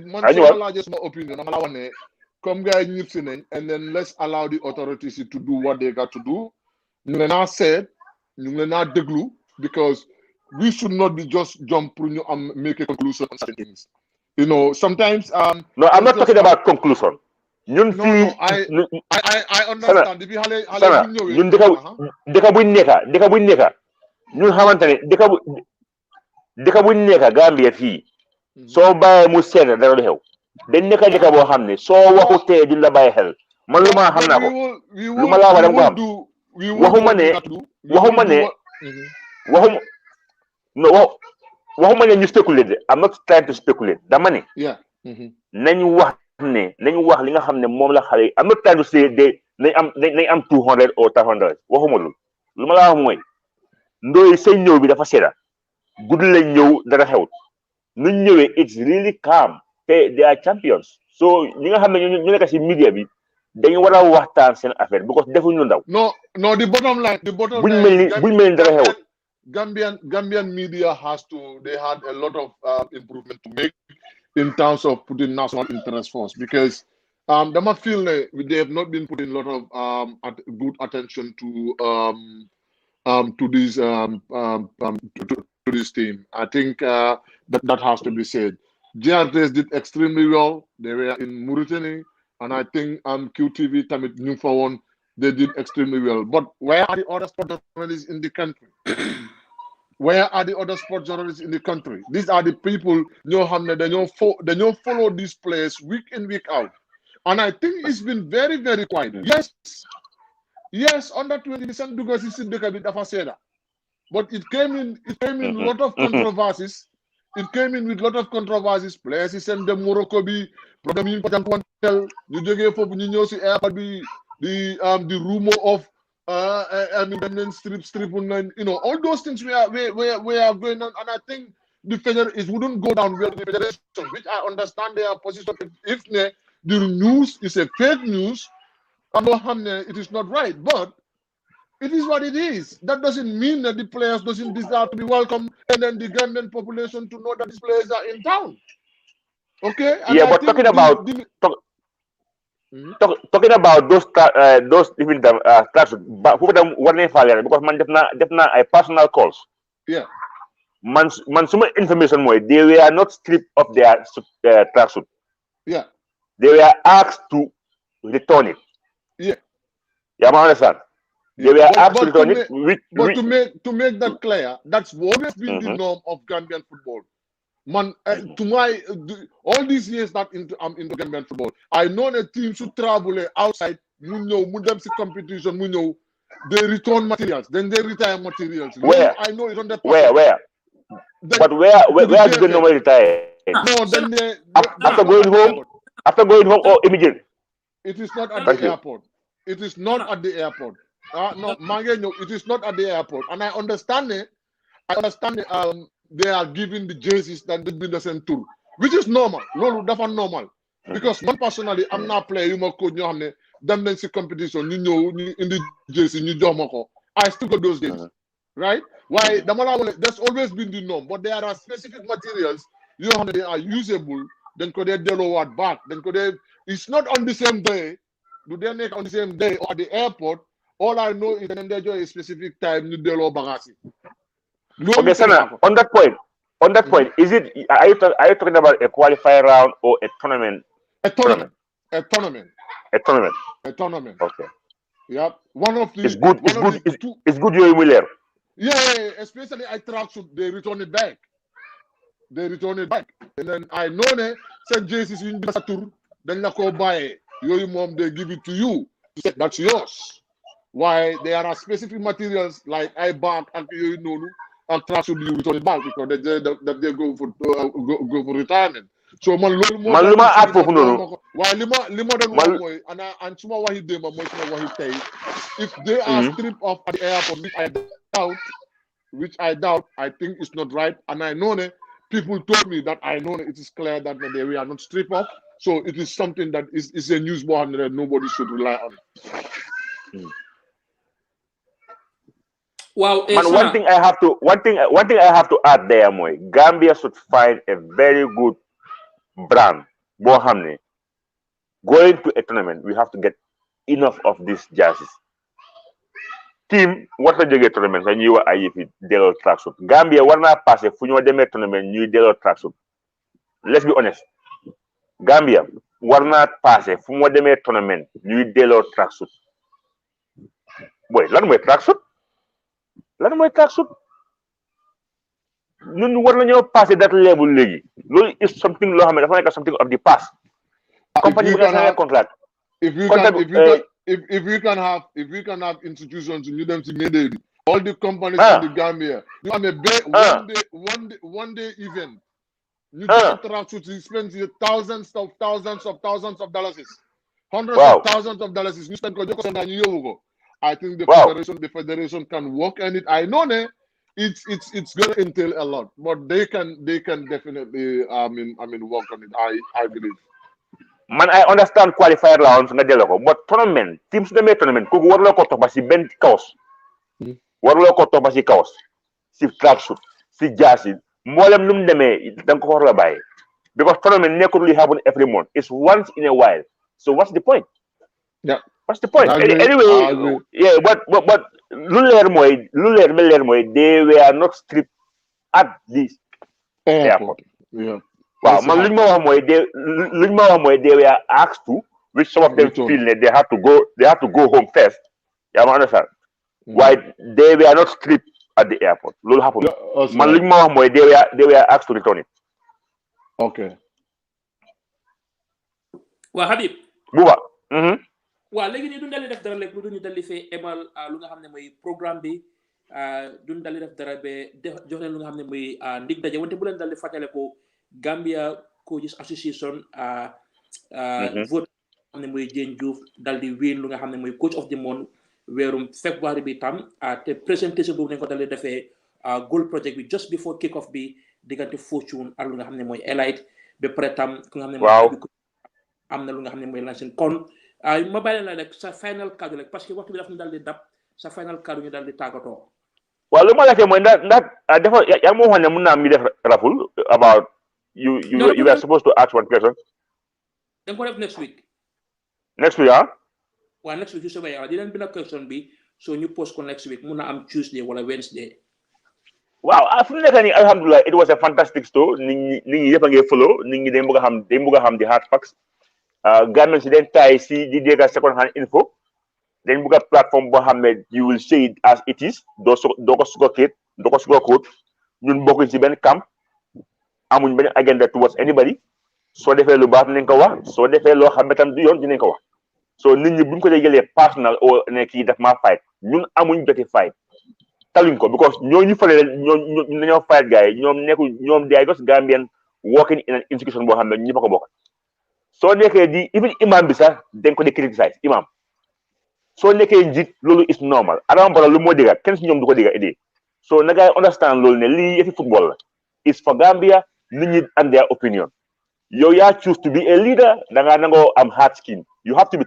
man soo laajee sama opinion dama la wax ne comme gars yi ñëpp si nañ and then let's allow the authorities to do what they got to do ñu ngi naa seet ñu ngi naa déglu because we should not be just jump pour ñu make a conclusion on certain things sometimes no I'm not talking about conclusion ñun fii I understand depuis xale bu ñëwee ñun dëkk buñ nekka ñun xamante ne dëkk buñ nekka Gambia fii soo bàyyee mu seet dara du xew dañ nekk dëkk boo xam ne soo waxu tee duñ la bàyyi xel man lu ma xam naa ko lu ma laa wax dama ko xam waxuma ne waxuma no waxuma ne ñu spéculer. I'm not trying to speculate. Dama ne. Yeah. nañu wax li nga xam ne moom la xale yi. I'm not trying to say nañ am 200 or 500 waxuma loolu. lu ma la wax mooy Ndoye seen ñëw bi dafa sedda guddi lañ ñëw dara xewut nuñ ñëwee it's really calm te they are champions so ñi nga xam ne ñu nekk si media bi dañu war a waxtaan seen affaire because defuñu lu ndaw. No, the bottom line. buñ mel ni dara xewut. Gambian media they had a lot of improvement to make in terms of putting national interest first because I feel like they have not been putting a lot of good attention to this to this team. I think that has to be said. GRTS did extremely well. They were in Mauritania, and I think QTV Tamit Newfoundland they did extremely well. But where are the other sport journalists in the country? Where are the other sport journalists in the country? These are the people they don't follow these players week in, week out. And I think it's been very, very quiet. Yes, under 20% because it's in the bit of a seda. But it came in a lot of controversies. It came in with a lot of controversies. Players send them Morocco be problem important one tell you get for the rumor of strip online, all those things we are going on, and I think the federation wouldn't go down well with the federation, which I understand their position. If the news is a fake news, it is not right, but it is what it is. That doesn't mean that the players doesn't deserve to be welcome, and then the Gambian population to know that these players are in town. Okay. And yeah, but talking about those even tracks, but who them one because man defna I personal calls. Yeah. Man some information more. They were not stripped of their tracksuit. Yeah. They were asked to return it. Yeah. Yeah, I understand. They were asked to return it. To make that clear, that's always been the norm of Gambian football. Man, all these years that I'm into Gambian football, I know the teams who travel outside, them competition, they return materials, then they retire materials. Where? I know it's on the Where? But where do they normally retire? No, then after going home or immediately? It is not at the airport. It is not at the airport. No, it is not at the airport. And I understand it. They are giving the jerseys that they've been the same tour, which is normal. No, that's normal. Because one personally, I'm not playing. You must code you them then see competition. You know, in the jersey, you don't. I still got those games, right? Why? That's always been the norm. But there are specific materials. You know, they are usable. Then could they download back? Then could they? It's not on the same day. Do they make on the same day or at the airport? All I know is that they enjoy a specific time. You download bagasi. Okay, Sana, on that point, is it are you talking about a qualifier round or a tournament? A tournament. Okay. Yep. One of the it's good you will learn. Yeah, especially I tracksuit, they return it back. And then I know they said Jesus in the tour, then you go buy your mom, they give it to you. That's yours. Why there are specific materials like I back and and tracksuit you return it back because they go for retirement. So lima at fofu nonu why lima don moy and suma wahi dem moy suma wahi tay if they are stripped off at the airport which I doubt I think it's not right, and I know that people told me that I know that it is clear that they are not stripped off, so it is something that is a news board that nobody should rely on. Wow, one thing I have to add there, Moy. Gambia should find a very good brand. Bohamne. Going to a tournament, we have to get enough of these jerseys. Team, what the get tournaments and you are IEP Delo tracksuit. Gambia, one not pass a funyo deme tournament, you Delo tracksuit. Let's be honest. Gambia, one not pass a funyo deme tournament, you Delo tracksuit. Boy, learn my tracksuit. Lan moy tracksuit ñun war nañu passer that level legi lolu is something lo xamne dafa nek something of the past company can have contract if we can have institutions ñu dem ci médé All the companies in the Gambia. You have a one day event. You get tracksuits, you spend thousands of dollars. Hundreds of thousands of dollars. You spend I think the federation can work on it. I know it's gonna entail a lot, but they can definitely work on it. I believe. Man, I understand qualifier rounds nga delo ko, but tournament teams de tournament ko warlo ko topa si ben kaos. Warlo ko topa si kaos. Si tracksuit, si jaasi, mboolem num demee dang ko war la baye. Because tournament nekkul li happen every month. It's once in a while. So what's the point? Yeah. What's the point? Anyway, yeah, but lu leer moy they were not stripped at this airport. Yeah. Wow, man, luñ ma wax moy they were asked to, which some of them feel that they have to go home first. Yeah, I understand. Why they were not stripped at the airport. Lolu happened. Man, luñ ma wax moy they were asked to return it. Okay. Wa Habib. Buba. Wa legi ni duñ dal def dara lek lu duñu dal fi emal lu nga xamne moy programme bi duñ dal def dara be jox len lu nga xamne moy ndig dajé wonte bu len dal di fatale ko Gambia Coaches Association vote xamne moy Jane Diouf dal di win lu nga xamne moy coach of the month weerum February bi tam te presentation bu nañ ko dal di defé goal project bi just before kick off bi digante Fortune ak lu nga xamne moy Elite be pretam ku nga xamne amna lu nga xamne moy lancé kon ma bàyyi la rek sa final cadeau rek parce que waxtu bi daf ñu dal di dab sa final cadeau ñu dal di tagato waaw lu ma la mooy ndax dafa yaa mo waxoon ne mën naa am ñu def raffle about you were supposed to ask one question. Then ko def next week. Next week, Well, next week you say di leen bind question bi so ñu post ko next week mun na am Tuesday wala Wednesday. Wow, fu nekk nii alhamdulillah it was a fantastic store. Nit ñi yëpp a ngi follow nit ñi dañ bëgg a xam di hard facts. Gambian si den tay si di dégg second hand info. Dañ bëgg a platform boo xam ne you will say it as it is doo ko sugarcoat ñun bokkuñ si benn camp amuñ benn agenda towards anybody soo defee lu baax dinañ ko wax soo defee loo xam ne tam du yoon dinañ ko wax so nit ñi buñ ko dee jëlee personal o ne kii daf maa fight ñun amuñ joti fight taluñ ko because ñooñu fële ñoo dañoo fight gars yi ñoom they are just Gambian working in an institution boo xam ne ñëpp a ko bokk soo nekkee di even imam bi sax dañ ko di criticize imam soo nekkee njiit loolu is normal Adama Barrow lu moo dégga kenn si ñoom du ko dégga idée so na ngay understand loolu ne lii yëfi football la is for Gambia nit ñi and their opinion yow yaa choose to be a leader da ngaa nangoo am hard skin you have to be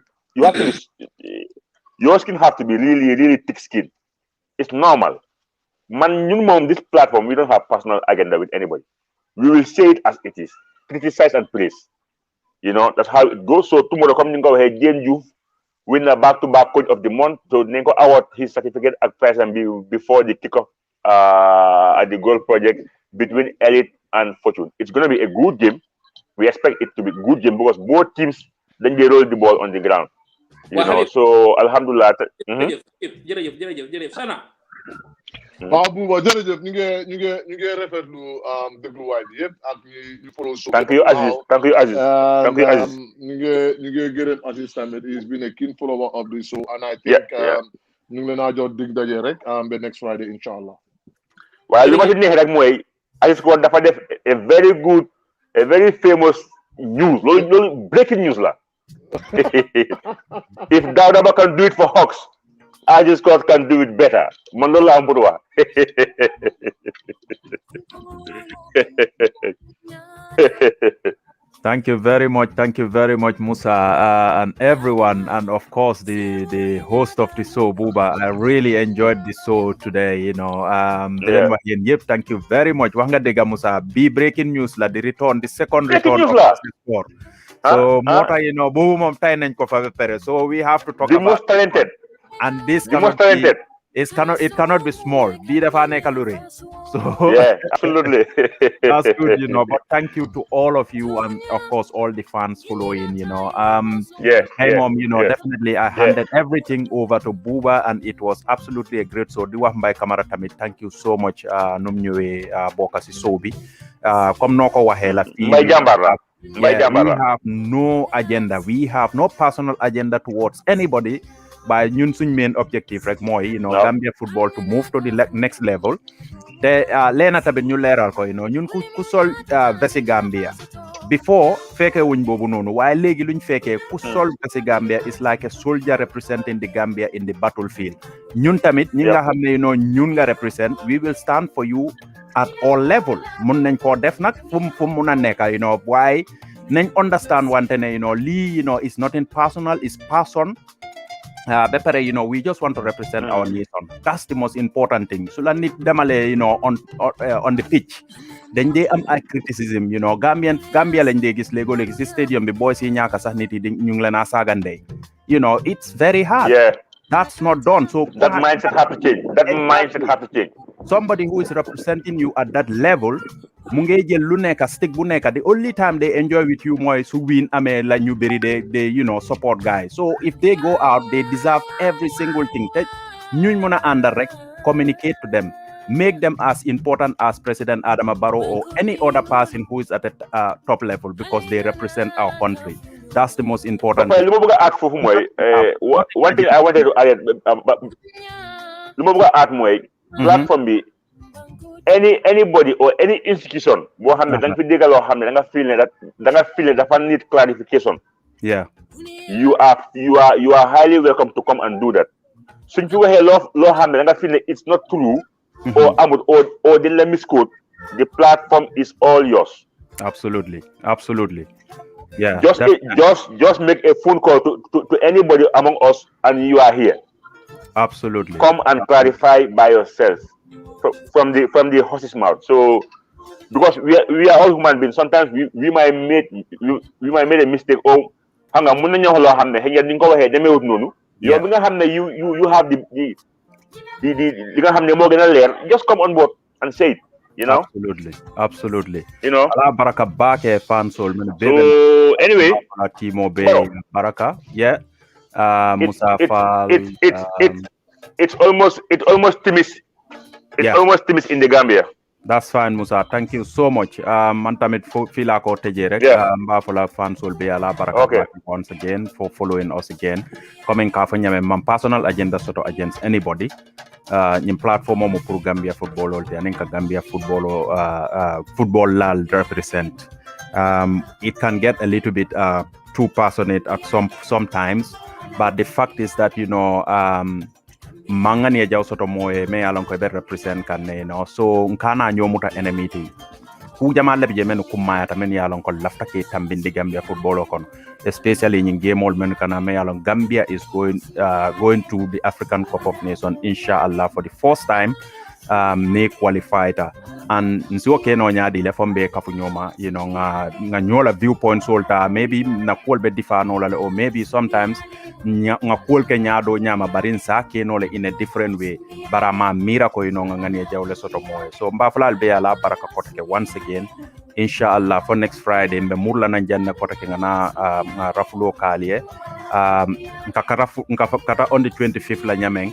your skin have to be really really thick skin it's normal man ñun moom this platform we don't have personal agenda with anybody we will say it as it is criticize and praise you know that's how it goes so tomorrow comme ni nga ko waxee Jane Diouf win a back-to-back coach of the month so nañ ko award his certificate ak prize and before the kickoff at the goal project between Elite and Fortune. It's going to be a good game. We expect it to be a good game because both teams then they roll the ball on the ground. You know, so alhamdulillah. Jërëjëf Sana. waaw Buuba jërëjëf ñu ngi rafetlu dégluwaay bi yëpp ak ñu follow show. Thank you Aziz. ñu ngi gërëm Aziz tamit he's been a keen follower of the show and I think ñu ngi leen a jox dig daje rek ba next Friday inshallah. waaye li ma ci neex rek mooy Aziz ko dafa def a very famous news loolu breaking news la if Dawda can do it for Hawks Aziz Scott can do it better man loolu la am pour wax Thank you very much, Musa, and everyone, and of course the host of the show, Buba. I really enjoyed the show today. You know, thank you very much. Wanga dega Musa, be breaking news la the second return of the score. So, Mota, you know, Bubu mom tay nañ ko fa pere. So we have to talk the about most talented, and this it cannot be small. Be the So yeah, absolutely. That's good, you know. But thank you to all of you and of course all the fans following, you know. Mom, you know, definitely I handed everything over to Buba and it was absolutely a great show. Diwah Mbay Camara tamit, thank you so much. Num ñëwé bokk ci show bi. Comme noko waxé la fi. Mbay jambar la. We have no agenda. We have no personal agenda towards anybody. by ñun suñ main objective rek mooy you know Gambia football to move to the next level te leena tamit ñu leeral ko you know ñun ku sol vesi Gambia before fekkee wuñ boobu noonu waaye léegi luñ fekkee ku sol vesi Gambia is like a soldier representing the Gambia in the battlefield ñun tamit ñi nga xam ne you know ñun nga represent we will stand for you at all level mun nañ koo def nag fu mu mun a nekk you know waaye nañ understand wante ne you know lii you know it's nothing personal it's person ba pare you know we just want to represent our nation that's the most important thing su la nit demale you know on the pitch dañ dee am ay criticism you know Gambia lañ dee gis léegi si stadium bi boys yi ñaaka sax nit yi ñu ngi leen a saagandey you know it's very hard that's not done so that mindset have to change somebody who is representing you at that level mu ngay jël lu nekk stick bu nekk the only time they enjoy with you mooy su win amee la ñu bëri they you know support guys so if they go out they deserve every single thing te ñuñ mën a àndal rek communicate to them make them as important as President Adama Barrow or any other person who is at the top level because they represent our country that's the most important lu ma bëgg a add foofu mooy one thing I wanted to add lu ma bëgg a add mooy platform bi anybody or any institution boo xam ne da nga fi dégg loo xam ne da nga feel ne dafa need clarification you are highly welcome to come and do that suñ fi waxee loo xam ne da nga feel ne it's not true or amut or dañ la misquote the platform is all yours absolutely just make a phone call to anybody among us and you are here absolutely come and clarify by yourself from the horse's mouth so because we are all human beings sometimes we might make a mistake or xam nga mën nañu wax loo xam ne xëy na ni nga ko waxee demeewut noonu yow bi nga xam ne you have the li nga xam ne moo gën a leer just come on board and say it you know absolutely you know ala baraka baake fansol men so anyway timo be baraka Musa Fall it's almost timis in the Gambia. That's fine, Musa. Thank you so much. Man tamit fii laa ko tëjee rek. Mbafula fansol be ala baraka once again for following us again. Coming ka fa nyame man personal agenda soto against anybody. Nyim platform mo pour Gambia football ol te aninka Gambia football lal represent. It can get a little bit too passionate at sometimes, but the fact is that you know mangani ya jaw soto moye me alon ko be represent kan ne no so nkana nyomuta enemy ti ku jama lebi je men ku mayata men yalon ko lafta ke tambindi Gambia football kon especially in game all men kana me yalon Gambia is going to the African Cup of Nations inshallah for the first time me qualified and nsiwo ke no nyaadi le fombe kafu nyoma you know nga nyola viewpoints solta maybe na kolbe difano la or maybe sometimes nga kolke nyaado nyama barin sa ke no le in a different way barama mira ko you know nga ngani jawle soto moy so mbafulal be ala baraka kotake once again inshallah for next Friday mbe murla na janna kotake ngana rafulo kaliye nkakata on the 25th la nyameng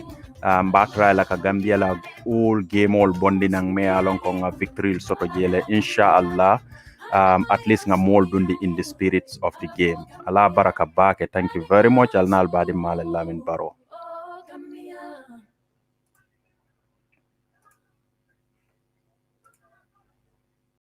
mbatra la ka Gambia la all game all bondi nang me alon ko nga victory soto jele inshallah at least nga mol dundi in the spirits of the game ala baraka baake thank you very much alnal badi mal Lamin Barrow